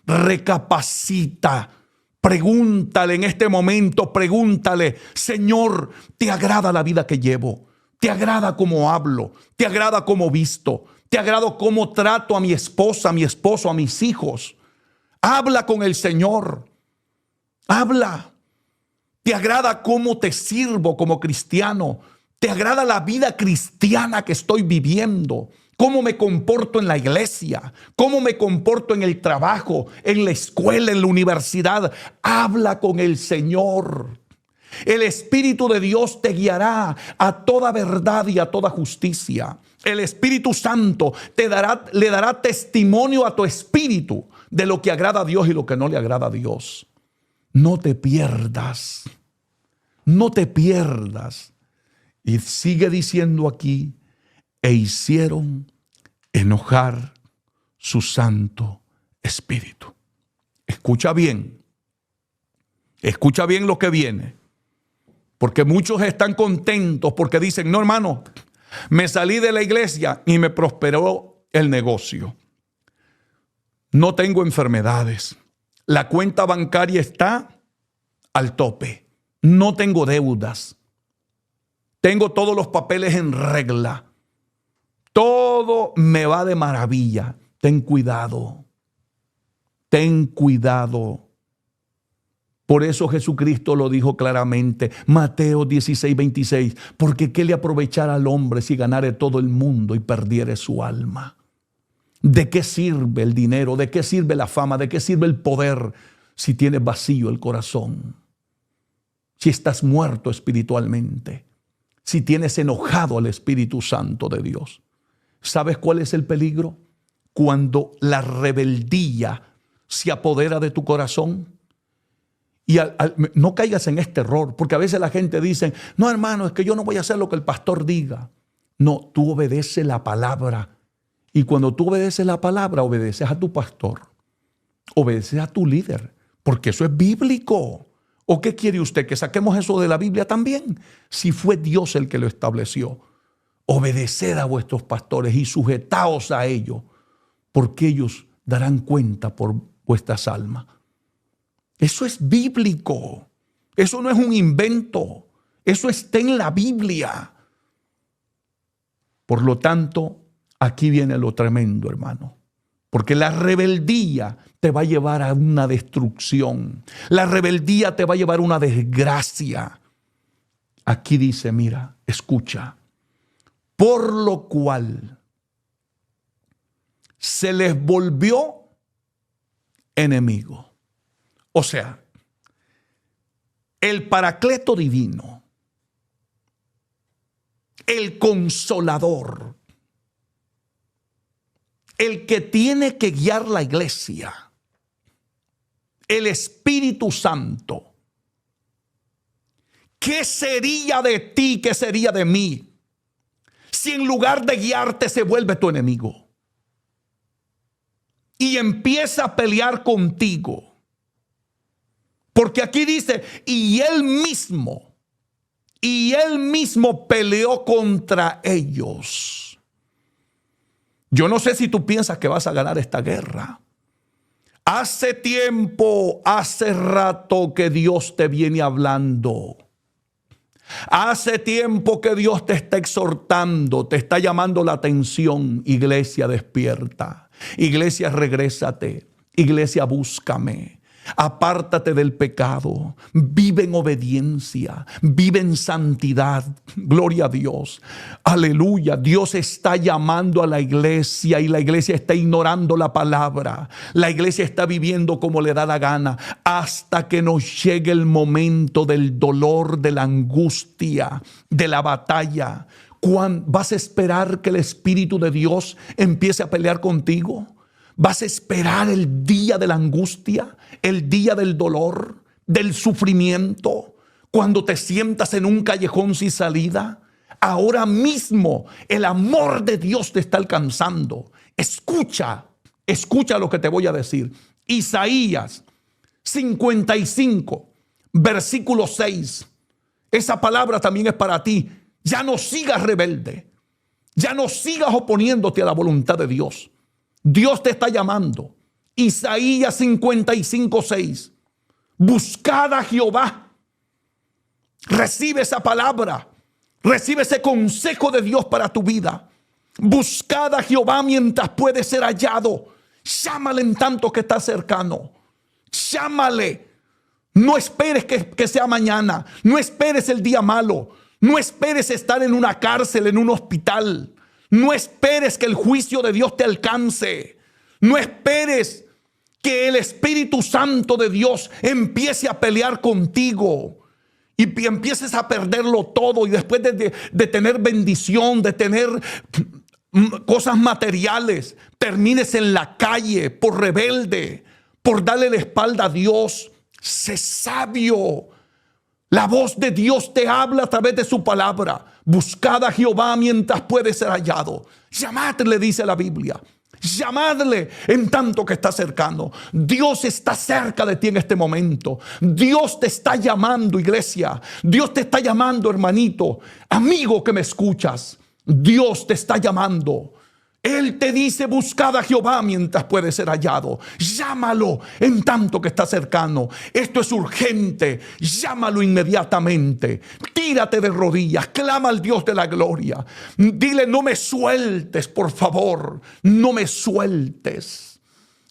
recapacita. Pregúntale en este momento, pregúntale, Señor, ¿te agrada la vida que llevo? ¿Te agrada cómo hablo? ¿Te agrada cómo visto? ¿Te agrada cómo trato a mi esposa, a mi esposo, a mis hijos? Habla con el Señor. Habla. ¿Te agrada cómo te sirvo como cristiano? ¿Te agrada la vida cristiana que estoy viviendo? ¿Cómo me comporto en la iglesia? ¿Cómo me comporto en el trabajo, en la escuela, en la universidad? Habla con el Señor. El Espíritu de Dios te guiará a toda verdad y a toda justicia. El Espíritu Santo le dará testimonio a tu espíritu de lo que agrada a Dios y lo que no le agrada a Dios. No te pierdas. No te pierdas. Y sigue diciendo aquí, e hicieron enojar su Santo Espíritu. Escucha bien lo que viene. Porque muchos están contentos porque dicen, no hermano, me salí de la iglesia y me prosperó el negocio. No tengo enfermedades. La cuenta bancaria está al tope. No tengo deudas. Tengo todos los papeles en regla. Todo me va de maravilla. Ten cuidado. Ten cuidado. Por eso Jesucristo lo dijo claramente. Mateo 16:26. Porque ¿qué le aprovechará al hombre si ganare todo el mundo y perdiere su alma? ¿De qué sirve el dinero? ¿De qué sirve la fama? ¿De qué sirve el poder si tienes vacío el corazón? Si estás muerto espiritualmente. Si tienes enojado al Espíritu Santo de Dios. ¿Sabes cuál es el peligro? Cuando la rebeldía se apodera de tu corazón. Y no caigas en este error, porque a veces la gente dice, no hermano, es que yo no voy a hacer lo que el pastor diga. No, tú obedeces la palabra. Y cuando tú obedeces la palabra, obedeces a tu pastor. Obedeces a tu líder, porque eso es bíblico. ¿O qué quiere usted? ¿Que saquemos eso de la Biblia también? Si fue Dios el que lo estableció. Obedeced a vuestros pastores y sujetaos a ellos, porque ellos darán cuenta por vuestras almas. Eso es bíblico. Eso no es un invento. Eso está en la Biblia. Por lo tanto, aquí viene lo tremendo, hermano. Porque la rebeldía te va a llevar a una destrucción. La rebeldía te va a llevar a una desgracia. Aquí dice, mira, escucha. Por lo cual se les volvió enemigo. O sea, el Paracleto divino, el Consolador, el que tiene que guiar la iglesia, el Espíritu Santo. ¿Qué sería de ti? ¿Qué sería de mí? si en lugar de guiarte se vuelve tu enemigo y empieza a pelear contigo? Porque aquí dice, y él mismo peleó contra ellos. Yo no sé si tú piensas que vas a ganar esta guerra. Hace tiempo, hace rato que Dios te viene hablando. Hace tiempo que Dios te está exhortando, te está llamando la atención. Iglesia, despierta. Iglesia, regrésate. Iglesia, búscame. Apártate del pecado, vive en obediencia, vive en santidad. Gloria a Dios. Aleluya. Dios está llamando a la iglesia y la iglesia está ignorando la palabra. La iglesia está viviendo como le da la gana hasta que nos llegue el momento del dolor, de la angustia, de la batalla. ¿Vas a esperar que el Espíritu de Dios empiece a pelear contigo? ¿Vas a esperar el día de la angustia, el día del dolor, del sufrimiento, cuando te sientas en un callejón sin salida? Ahora mismo el amor de Dios te está alcanzando. Escucha lo que te voy a decir. Isaías 55, versículo 6. Esa palabra también es para ti. Ya no sigas rebelde. Ya no sigas oponiéndote a la voluntad de Dios. Dios te está llamando. Isaías 55, 6. Buscad a Jehová. Recibe esa palabra. Recibe ese consejo de Dios para tu vida. Buscad a Jehová mientras puede ser hallado. Llámale en tanto que está cercano. Llámale. No esperes que sea mañana. No esperes el día malo. No esperes estar en una cárcel, en un hospital. No esperes que el juicio de Dios te alcance. No esperes que el Espíritu Santo de Dios empiece a pelear contigo y empieces a perderlo todo, y después de tener bendición, de tener cosas materiales, termines en la calle por rebelde, por darle la espalda a Dios. Sé sabio. La voz de Dios te habla a través de su palabra. Buscad a Jehová mientras puede ser hallado. Llamadle, dice la Biblia. Llamadle en tanto que está cercano. Dios está cerca de ti en este momento. Dios te está llamando, iglesia. Dios te está llamando, hermanito, amigo que me escuchas. Dios te está llamando. Él te dice: buscad a Jehová mientras puede ser hallado. Llámalo en tanto que está cercano. Esto es urgente. Llámalo inmediatamente. Tírate de rodillas. Clama al Dios de la gloria. Dile: no me sueltes, por favor. No me sueltes.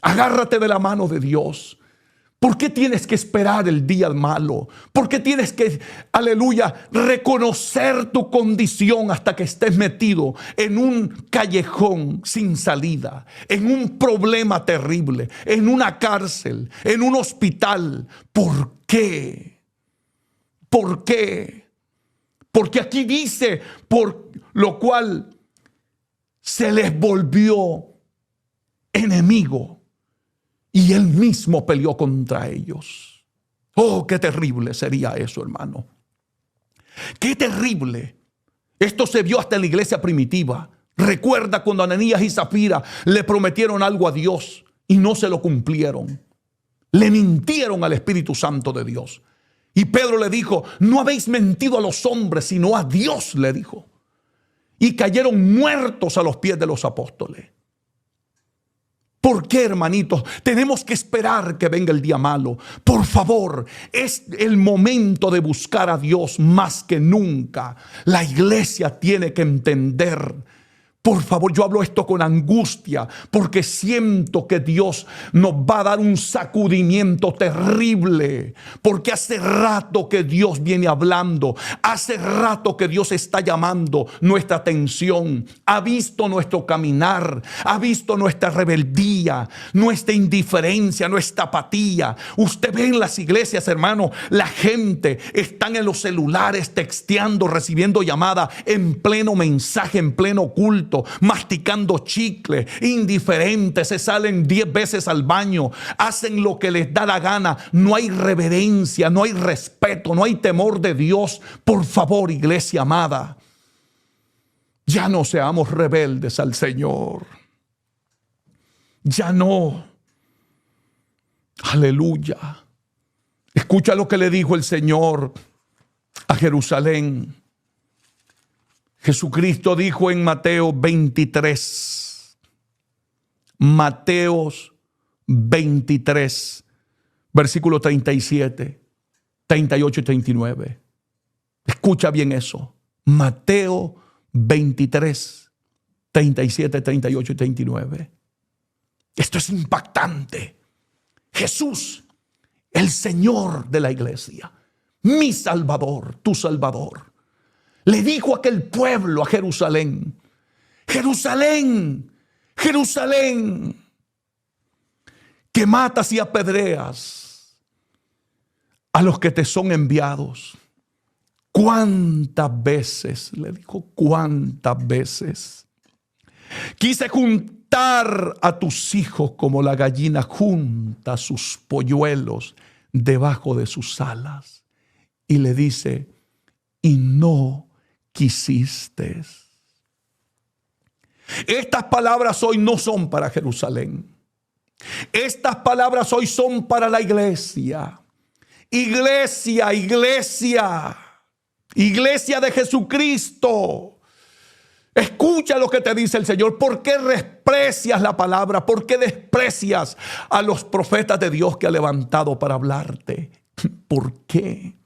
Agárrate de la mano de Dios. ¿Por qué tienes que esperar el día malo? ¿Por qué tienes que, aleluya, reconocer tu condición hasta que estés metido en un callejón sin salida, en un problema terrible, en una cárcel, en un hospital? ¿Por qué? ¿Por qué? Porque aquí dice: por lo cual se les volvió enemigo. Y él mismo peleó contra ellos. Oh, qué terrible sería eso, hermano. Qué terrible. Esto se vio hasta en la iglesia primitiva. Recuerda cuando Ananías y Zafira le prometieron algo a Dios y no se lo cumplieron. Le mintieron al Espíritu Santo de Dios. Y Pedro le dijo: no habéis mentido a los hombres, sino a Dios, le dijo. Y cayeron muertos a los pies de los apóstoles. ¿Por qué, hermanitos? Tenemos que esperar que venga el día malo. Por favor, es el momento de buscar a Dios más que nunca. La iglesia tiene que entender. Por favor, yo hablo esto con angustia porque siento que Dios nos va a dar un sacudimiento terrible. Porque hace rato que Dios viene hablando. Hace rato que Dios está llamando nuestra atención. Ha visto nuestro caminar. Ha visto nuestra rebeldía, nuestra indiferencia, nuestra apatía. Usted ve en las iglesias, hermano, la gente están en los celulares texteando, recibiendo llamadas en pleno mensaje, en pleno culto, masticando chicle, indiferentes, se salen 10 veces al baño, hacen lo que les da la gana. No hay reverencia, no hay respeto, no hay temor de Dios. Por favor, iglesia amada, Ya no seamos rebeldes al Señor. Ya no. Aleluya. Escucha lo que le dijo el Señor a Jerusalén. Jesucristo dijo en Mateo 23. Mateo 23, versículo 37, 38 y 39. Escucha bien eso. Mateo 23, 37, 38 y 39. Esto es impactante. Jesús, el Señor de la iglesia, mi Salvador, tu Salvador, le dijo a aquel pueblo, a Jerusalén: Jerusalén, Jerusalén, que matas y apedreas a los que te son enviados. ¿Cuántas veces, le dijo, cuántas veces quise juntar a tus hijos como la gallina junta sus polluelos debajo de sus alas? Y le dice: y no quisiste. Estas palabras hoy no son para Jerusalén. Estas palabras hoy son para la iglesia. Iglesia, iglesia, iglesia de Jesucristo. Escucha lo que te dice el Señor. ¿Por qué desprecias la palabra? ¿Por qué desprecias a los profetas de Dios que ha levantado para hablarte? ¿Por qué?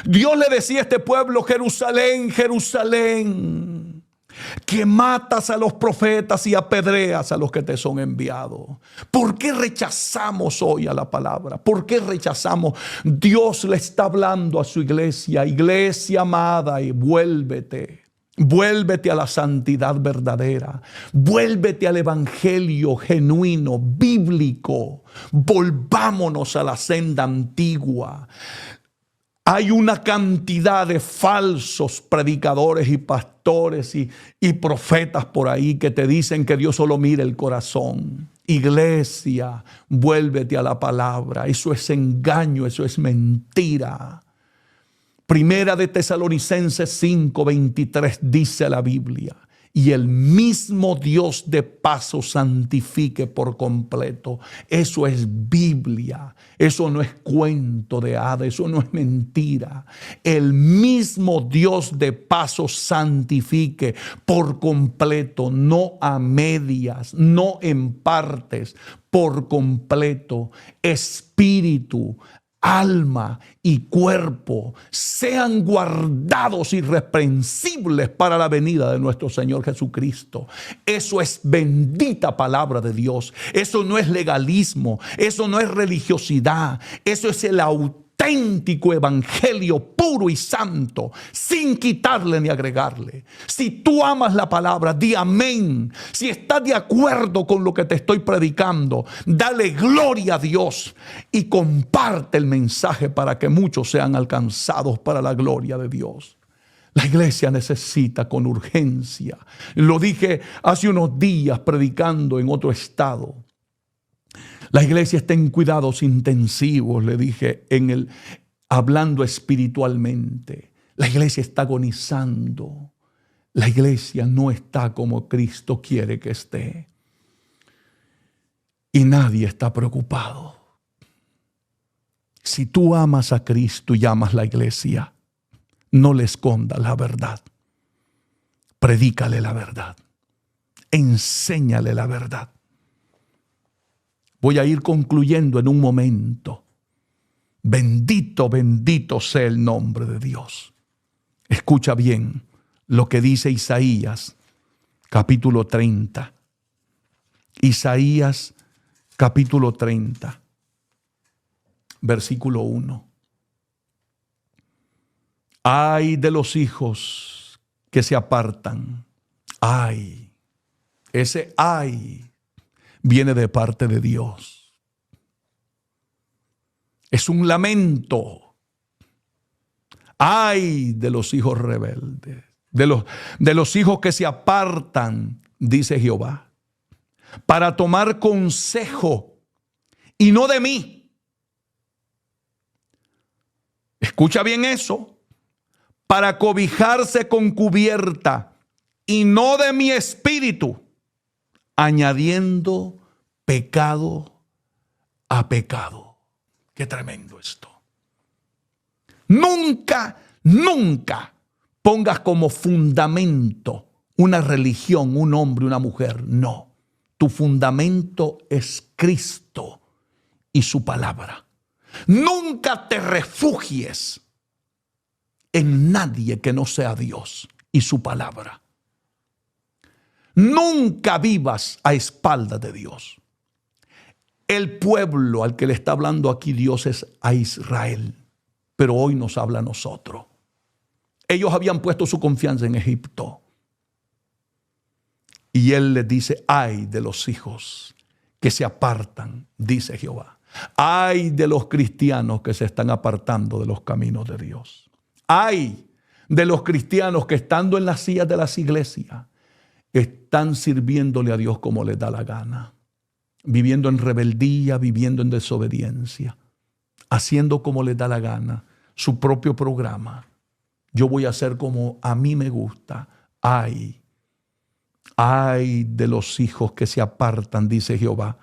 Dios le decía a este pueblo: Jerusalén, Jerusalén, que matas a los profetas y apedreas a los que te son enviados. ¿Por qué rechazamos hoy a la palabra? ¿Por qué rechazamos? Dios le está hablando a su iglesia: iglesia amada, y vuélvete. Vuélvete a la santidad verdadera. Vuélvete al evangelio genuino, bíblico. Volvámonos a la senda antigua. Hay una cantidad de falsos predicadores y pastores y profetas por ahí que te dicen que Dios solo mira el corazón. Iglesia, vuélvete a la palabra. Eso es engaño, eso es mentira. Primera de Tesalonicenses 5:23 dice la Biblia: y el mismo Dios de paz os santifique por completo. Eso es Biblia. Eso no es cuento de hadas. Eso no es mentira. El mismo Dios de paz os santifique por completo, no a medias, no en partes, por completo. Espíritu, alma y cuerpo sean guardados irreprensibles para la venida de nuestro Señor Jesucristo. Eso es bendita palabra de Dios. Eso no es legalismo. Eso no es religiosidad. Eso es el auténtico evangelio puro y santo, sin quitarle ni agregarle. Si tú amas la palabra, di amén. Si estás de acuerdo con lo que te estoy predicando, dale gloria a Dios y comparte el mensaje para que muchos sean alcanzados para la gloria de Dios. La iglesia necesita con urgencia. Lo dije hace unos días predicando en otro estado. La iglesia está en cuidados intensivos, le dije, hablando espiritualmente. La iglesia está agonizando. La iglesia no está como Cristo quiere que esté. Y nadie está preocupado. Si tú amas a Cristo y amas la iglesia, no le escondas la verdad. Predícale la verdad. Enséñale la verdad. Voy a ir concluyendo en un momento. Bendito, bendito sea el nombre de Dios. Escucha bien lo que dice Isaías, capítulo 30. Isaías, capítulo 30, versículo 1. Ay de los hijos que se apartan. Ay. Ese ay viene de parte de Dios. Es un lamento. Ay de los hijos rebeldes, de los hijos que se apartan, dice Jehová, para tomar consejo y no de mí. Escucha bien eso. para cobijarse con cubierta y no de mi espíritu, añadiendo pecado a pecado. Qué tremendo esto. Nunca, nunca pongas como fundamento una religión, un hombre, una mujer. No. Tu fundamento es Cristo y su palabra. Nunca te refugies en nadie que no sea Dios y su palabra. Nunca vivas a espaldas de Dios. El pueblo al que le está hablando aquí Dios es a Israel, pero hoy nos habla a nosotros. Ellos habían puesto su confianza en Egipto. Y Él les dice, ay de los hijos que se apartan, dice Jehová. Ay de los cristianos que se están apartando de los caminos de Dios. Ay de los cristianos que estando en las sillas de las iglesias están sirviéndole a Dios como les da la gana. Viviendo en rebeldía, viviendo en desobediencia. Haciendo como les da la gana. Su propio programa. Yo voy a hacer como a mí me gusta. Ay de los hijos que se apartan, dice Jehová,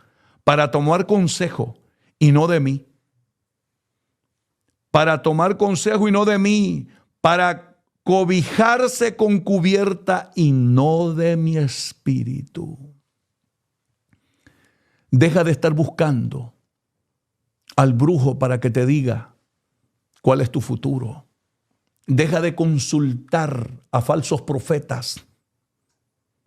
para tomar consejo y no de mí. Para tomar consejo y no de mí. Para cobijarse con cubierta y no de mi espíritu. Deja de estar buscando al brujo para que te diga cuál es tu futuro. Deja de consultar a falsos profetas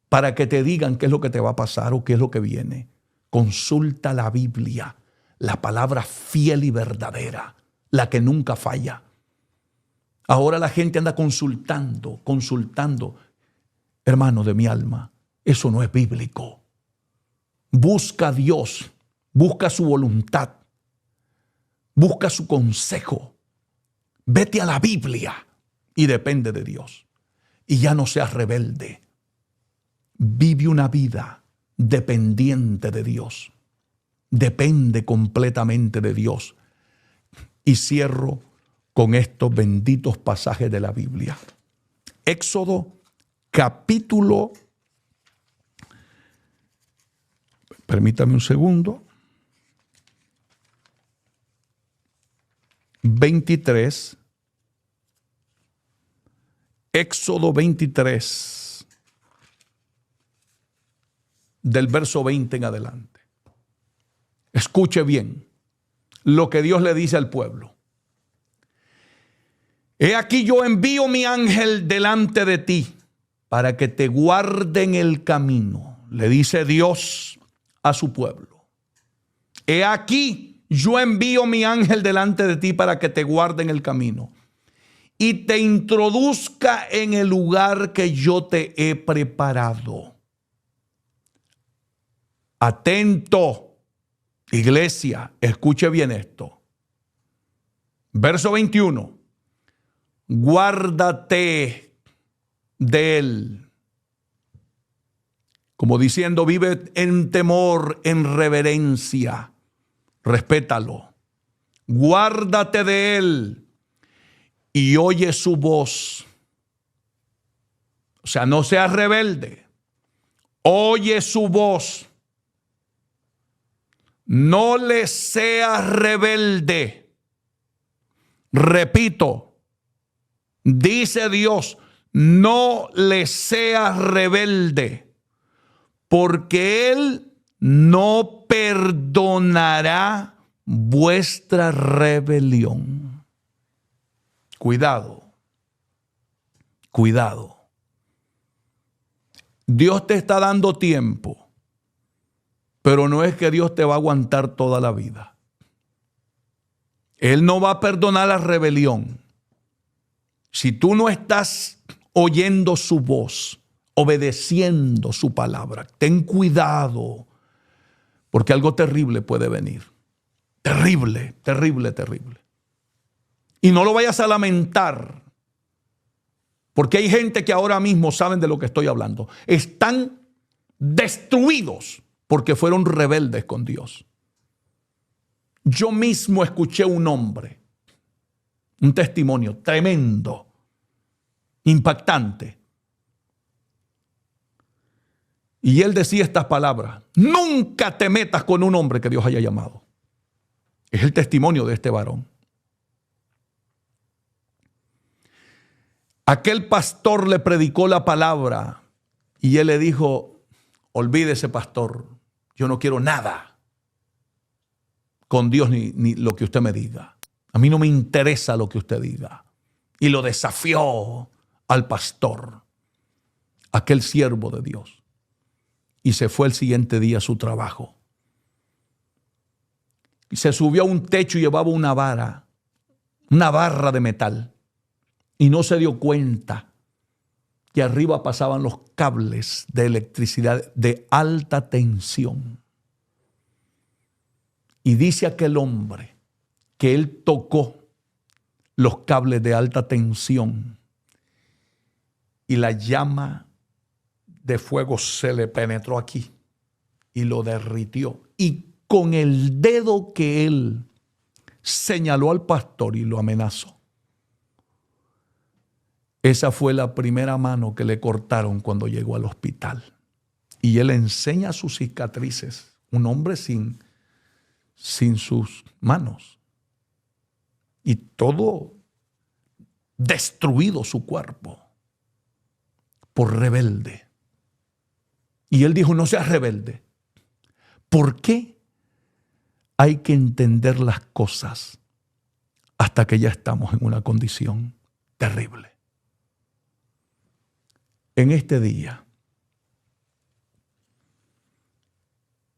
para que te digan qué es lo que te va a pasar o qué es lo que viene. Consulta la Biblia, la palabra fiel y verdadera, la que nunca falla. Ahora la gente anda consultando. Hermano de mi alma, eso no es bíblico. Busca a Dios, busca su voluntad, busca su consejo. Vete a la Biblia y depende de Dios. Y ya no seas rebelde. Vive una vida dependiente de Dios. Depende completamente de Dios. Y cierro con estos benditos pasajes de la Biblia. Éxodo capítulo, permítame un segundo, 23, Éxodo 23, del verso 20 en adelante. Escuche bien lo que Dios le dice al pueblo. He aquí yo envío mi ángel delante de ti para que te guarde en el camino, le dice Dios a su pueblo. He aquí yo envío mi ángel delante de ti para que te guarde en el camino y te introduzca en el lugar que yo te he preparado. Atento, iglesia, escuche bien esto. Verso 21. Guárdate de él. Como diciendo, vive en temor, en reverencia. Respétalo. Guárdate de él y oye su voz. O sea, no seas rebelde. Oye su voz. No le seas rebelde. Repito. Dice Dios, no le seas rebelde, porque Él no perdonará vuestra rebelión. Cuidado, cuidado. Dios te está dando tiempo, pero no es que Dios te va a aguantar toda la vida. Él no va a perdonar la rebelión. Si tú no estás oyendo su voz, obedeciendo su palabra, ten cuidado, porque algo terrible puede venir. Terrible, terrible, terrible. Y no lo vayas a lamentar, porque hay gente que ahora mismo saben de lo que estoy hablando. Están destruidos porque fueron rebeldes con Dios. Yo mismo escuché un hombre, un testimonio tremendo. impactante. Y él decía estas palabras: nunca te metas con un hombre que Dios haya llamado. Es el testimonio de este varón. Aquel pastor le predicó la palabra y él le dijo: olvídese, pastor, yo no quiero nada con Dios ni lo que usted me diga. A mí no me interesa lo que usted diga. Y lo desafió al pastor, aquel siervo de Dios. Y se fue el siguiente día a su trabajo. Y se subió a un techo y llevaba una barra de metal. Y no se dio cuenta que arriba pasaban los cables de electricidad de alta tensión. Y dice aquel hombre que él tocó los cables de alta tensión y la llama de fuego se le penetró aquí y lo derritió. Y con el dedo que él señaló al pastor y lo amenazó, esa fue la primera mano que le cortaron cuando llegó al hospital. Y él enseña sus cicatrices. Un hombre sin sus manos. Y todo destruido su cuerpo por rebelde. Y él dijo: no seas rebelde. ¿Por qué hay que entender las cosas hasta que ya estamos en una condición terrible? En este día,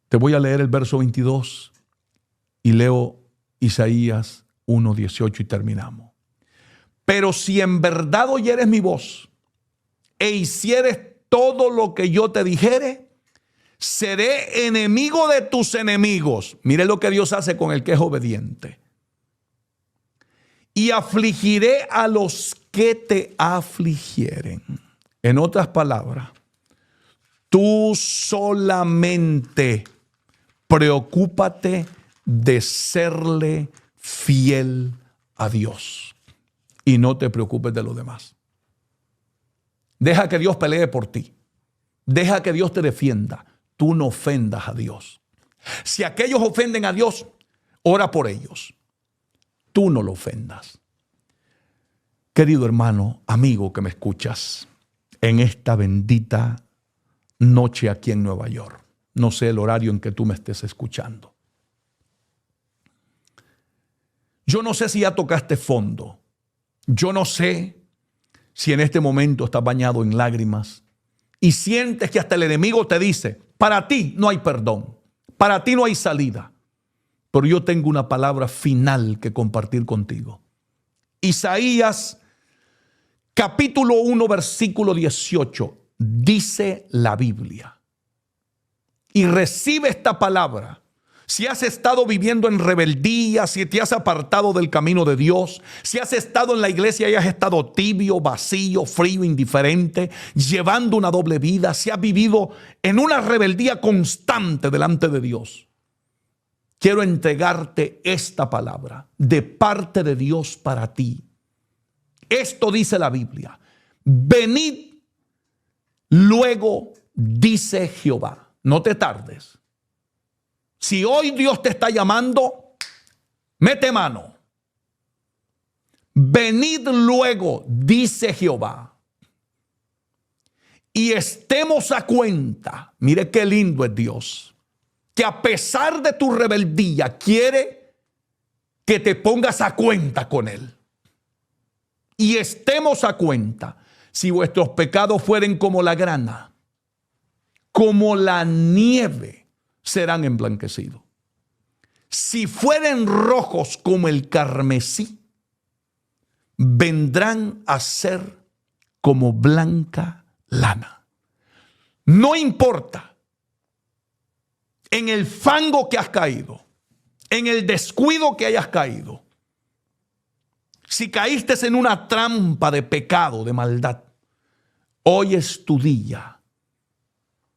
te voy a leer el verso 22 y leo Isaías 1:18 y terminamos. Pero si en verdad oyeres mi voz e hicieres todo lo que yo te dijere, seré enemigo de tus enemigos. Mire lo que Dios hace con el que es obediente. Y afligiré a los que te afligieren. En otras palabras, tú solamente preocúpate de serle fiel a Dios y no te preocupes de los demás. Deja que Dios pelee por ti. Deja que Dios te defienda. Tú no ofendas a Dios. Si aquellos ofenden a Dios, ora por ellos. Tú no lo ofendas. Querido hermano, amigo que me escuchas, en esta bendita noche aquí en Nueva York. No sé el horario en que tú me estés escuchando. Yo no sé si ya tocaste fondo. Yo no sé si en este momento estás bañado en lágrimas y sientes que hasta el enemigo te dice: para ti no hay perdón, para ti no hay salida. Pero yo tengo una palabra final que compartir contigo. Isaías capítulo 1 versículo 18 dice la Biblia. Y recibe esta palabra. Si has estado viviendo en rebeldía, si te has apartado del camino de Dios, si has estado en la iglesia y has estado tibio, vacío, frío, indiferente, llevando una doble vida, si has vivido en una rebeldía constante delante de Dios, quiero entregarte esta palabra de parte de Dios para ti. Esto dice la Biblia: venid luego, dice Jehová. No te tardes. Si hoy Dios te está llamando, mete mano. Venid luego, dice Jehová, y estemos a cuenta. Mire qué lindo es Dios, que a pesar de tu rebeldía quiere que te pongas a cuenta con Él. Y estemos a cuenta. Si vuestros pecados fueren como la grana, como la nieve, serán emblanquecidos. Si fueren rojos como el carmesí, vendrán a ser como blanca lana. No importa en el fango que has caído, en el descuido que hayas caído, si caíste en una trampa de pecado, de maldad, hoy es tu día.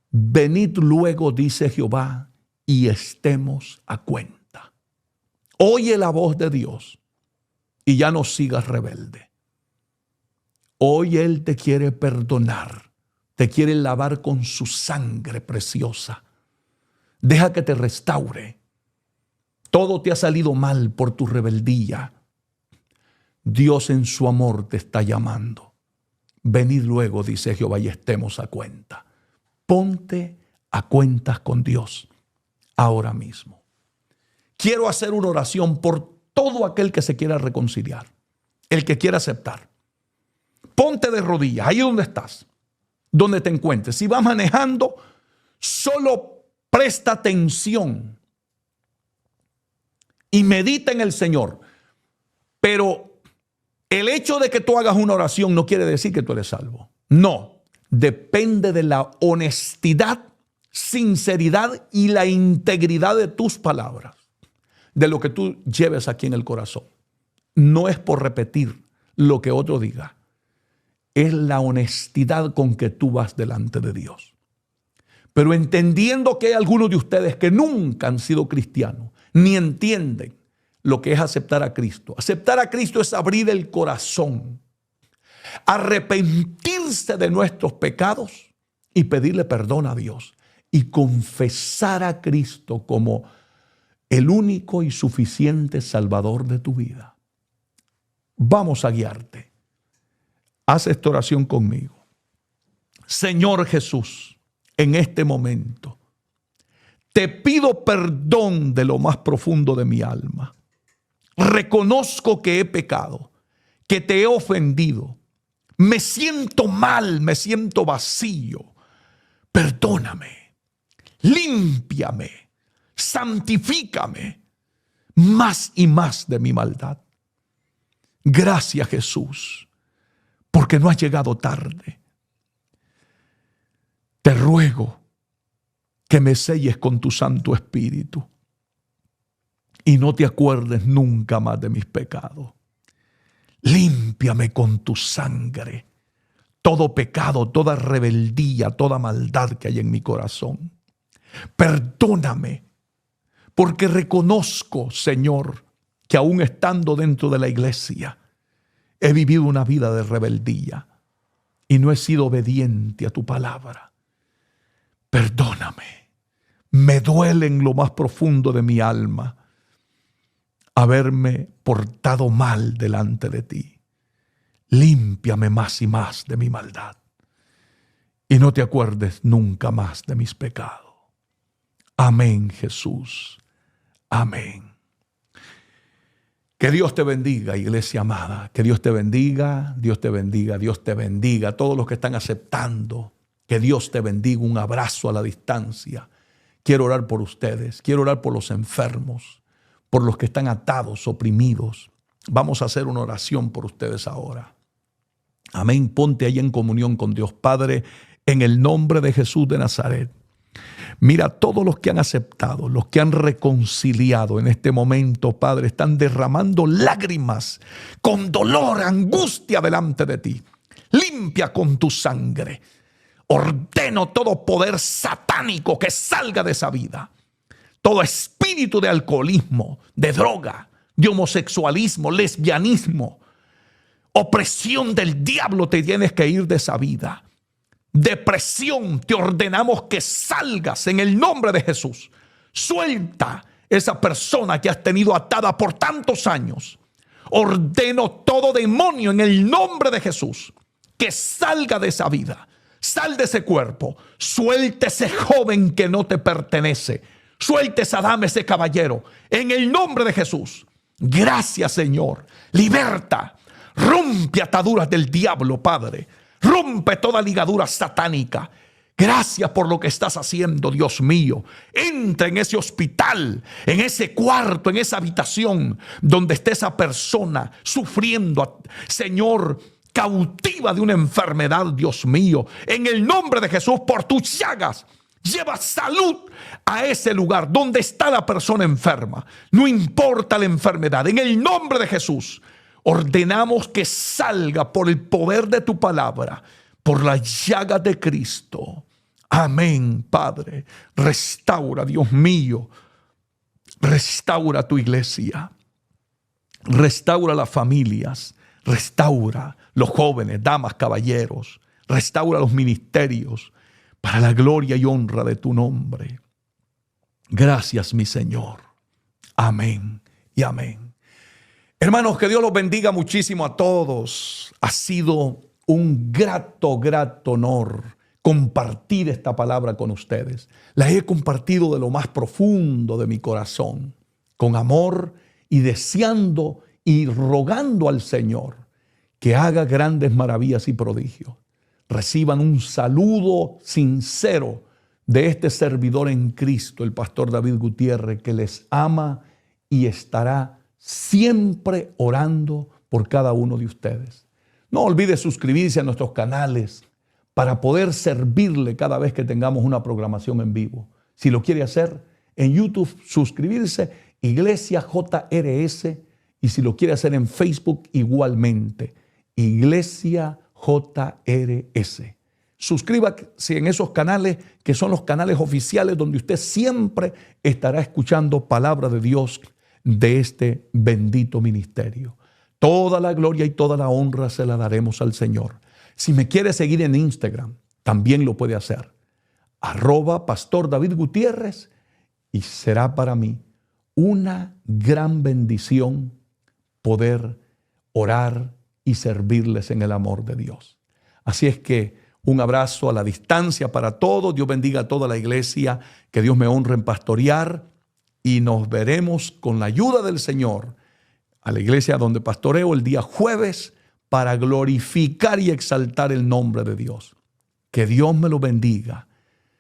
Venid luego, dice Jehová, y estemos a cuenta. Oye la voz de Dios y ya no sigas rebelde. Hoy Él te quiere perdonar, te quiere lavar con su sangre preciosa. Deja que te restaure. Todo te ha salido mal por tu rebeldía. Dios en su amor te está llamando. Venid luego, dice Jehová, y estemos a cuenta. Ponte a cuentas con Dios ahora mismo. Quiero hacer una oración por todo aquel que se quiera reconciliar, el que quiera aceptar. Ponte de rodillas, ahí donde estás, donde te encuentres. Si vas manejando, solo presta atención y medita en el Señor. Pero el hecho de que tú hagas una oración no quiere decir que tú eres salvo. No, depende de la honestidad, sinceridad y la integridad de tus palabras, de lo que tú lleves aquí en el corazón. No es por repetir lo que otro diga. Es la honestidad con que tú vas delante de Dios. Pero entendiendo que hay algunos de ustedes que nunca han sido cristianos, ni entienden lo que es aceptar a Cristo. Aceptar a Cristo es abrir el corazón, arrepentirse de nuestros pecados y pedirle perdón a Dios y confesar a Cristo como el único y suficiente Salvador de tu vida. Vamos a guiarte. Haz esta oración conmigo. Señor Jesús, en este momento, te pido perdón de lo más profundo de mi alma. Reconozco que he pecado, que te he ofendido. Me siento mal, me siento vacío. Perdóname, límpiame, santifícame más y más de mi maldad. Gracias, Jesús, porque no has llegado tarde. Te ruego que me selles con tu Santo Espíritu y no te acuerdes nunca más de mis pecados. Límpiame con tu sangre todo pecado, toda rebeldía, toda maldad que hay en mi corazón. Perdóname, porque reconozco, Señor, que aún estando dentro de la iglesia, he vivido una vida de rebeldía y no he sido obediente a tu palabra. Perdóname. Me duele en lo más profundo de mi alma haberme portado mal delante de ti. Límpiame más y más de mi maldad y no te acuerdes nunca más de mis pecados. Amén, Jesús. Amén. Que Dios te bendiga, iglesia amada. Que Dios te bendiga, Dios te bendiga, Dios te bendiga. Todos los que están aceptando, que Dios te bendiga. Un abrazo a la distancia. Quiero orar por ustedes. Quiero orar por los enfermos, por los que están atados, oprimidos. Vamos a hacer una oración por ustedes ahora. Amén. Ponte ahí en comunión con Dios. Padre, en el nombre de Jesús de Nazaret. Mira, todos los que han aceptado, los que han reconciliado en este momento, Padre, están derramando lágrimas con dolor, angustia delante de ti. Limpia con tu sangre. Ordeno todo poder satánico que salga de esa vida. Todo espíritu de alcoholismo, de droga, de homosexualismo, lesbianismo, opresión del diablo, te tienes que ir de esa vida. Depresión, te ordenamos que salgas en el nombre de Jesús. Suelta esa persona que has tenido atada por tantos años. Ordeno todo demonio en el nombre de Jesús que salga de esa vida. Sal de ese cuerpo. Suelta ese joven que no te pertenece. Suelta esa dama, ese caballero. En el nombre de Jesús. Gracias, Señor. Liberta. Rompe ataduras del diablo, Padre. Rompe toda ligadura satánica. Gracias por lo que estás haciendo, Dios mío. Entra en ese hospital, en ese cuarto, en esa habitación donde esté esa persona sufriendo, Señor, cautiva de una enfermedad, Dios mío. En el nombre de Jesús, por tus llagas, lleva salud a ese lugar donde está la persona enferma. No importa la enfermedad. En el nombre de Jesús, ordenamos que salga por el poder de tu palabra, por la llaga de Cristo. Amén, Padre. Restaura, Dios mío. Restaura tu iglesia. Restaura las familias. Restaura los jóvenes, damas, caballeros. Restaura los ministerios para la gloria y honra de tu nombre. Gracias, mi Señor. Amén y amén. Hermanos, que Dios los bendiga muchísimo a todos. Ha sido un grato honor compartir esta palabra con ustedes. La he compartido de lo más profundo de mi corazón, con amor y deseando y rogando al Señor que haga grandes maravillas y prodigios. Reciban un saludo sincero de este servidor en Cristo, el pastor David Gutiérrez, que les ama y estará siempre orando por cada uno de ustedes. No olvide suscribirse a nuestros canales para poder servirle cada vez que tengamos una programación en vivo. Si lo quiere hacer, en YouTube, suscribirse, Iglesia JRS, y si lo quiere hacer en Facebook, igualmente, Iglesia JRS. Suscríbase en esos canales que son los canales oficiales donde usted siempre estará escuchando palabra de Dios de este bendito ministerio. Toda la gloria y toda la honra se la daremos al Señor. Si me quiere seguir en Instagram, también lo puede hacer. @Pastor David Gutiérrez, y será para mí una gran bendición poder orar y servirles en el amor de Dios. Así es que un abrazo a la distancia para todos. Dios bendiga a toda la iglesia. Que Dios me honre en pastorear. Y nos veremos con la ayuda del Señor a la iglesia donde pastoreo el día jueves para glorificar y exaltar el nombre de Dios. Que Dios me lo bendiga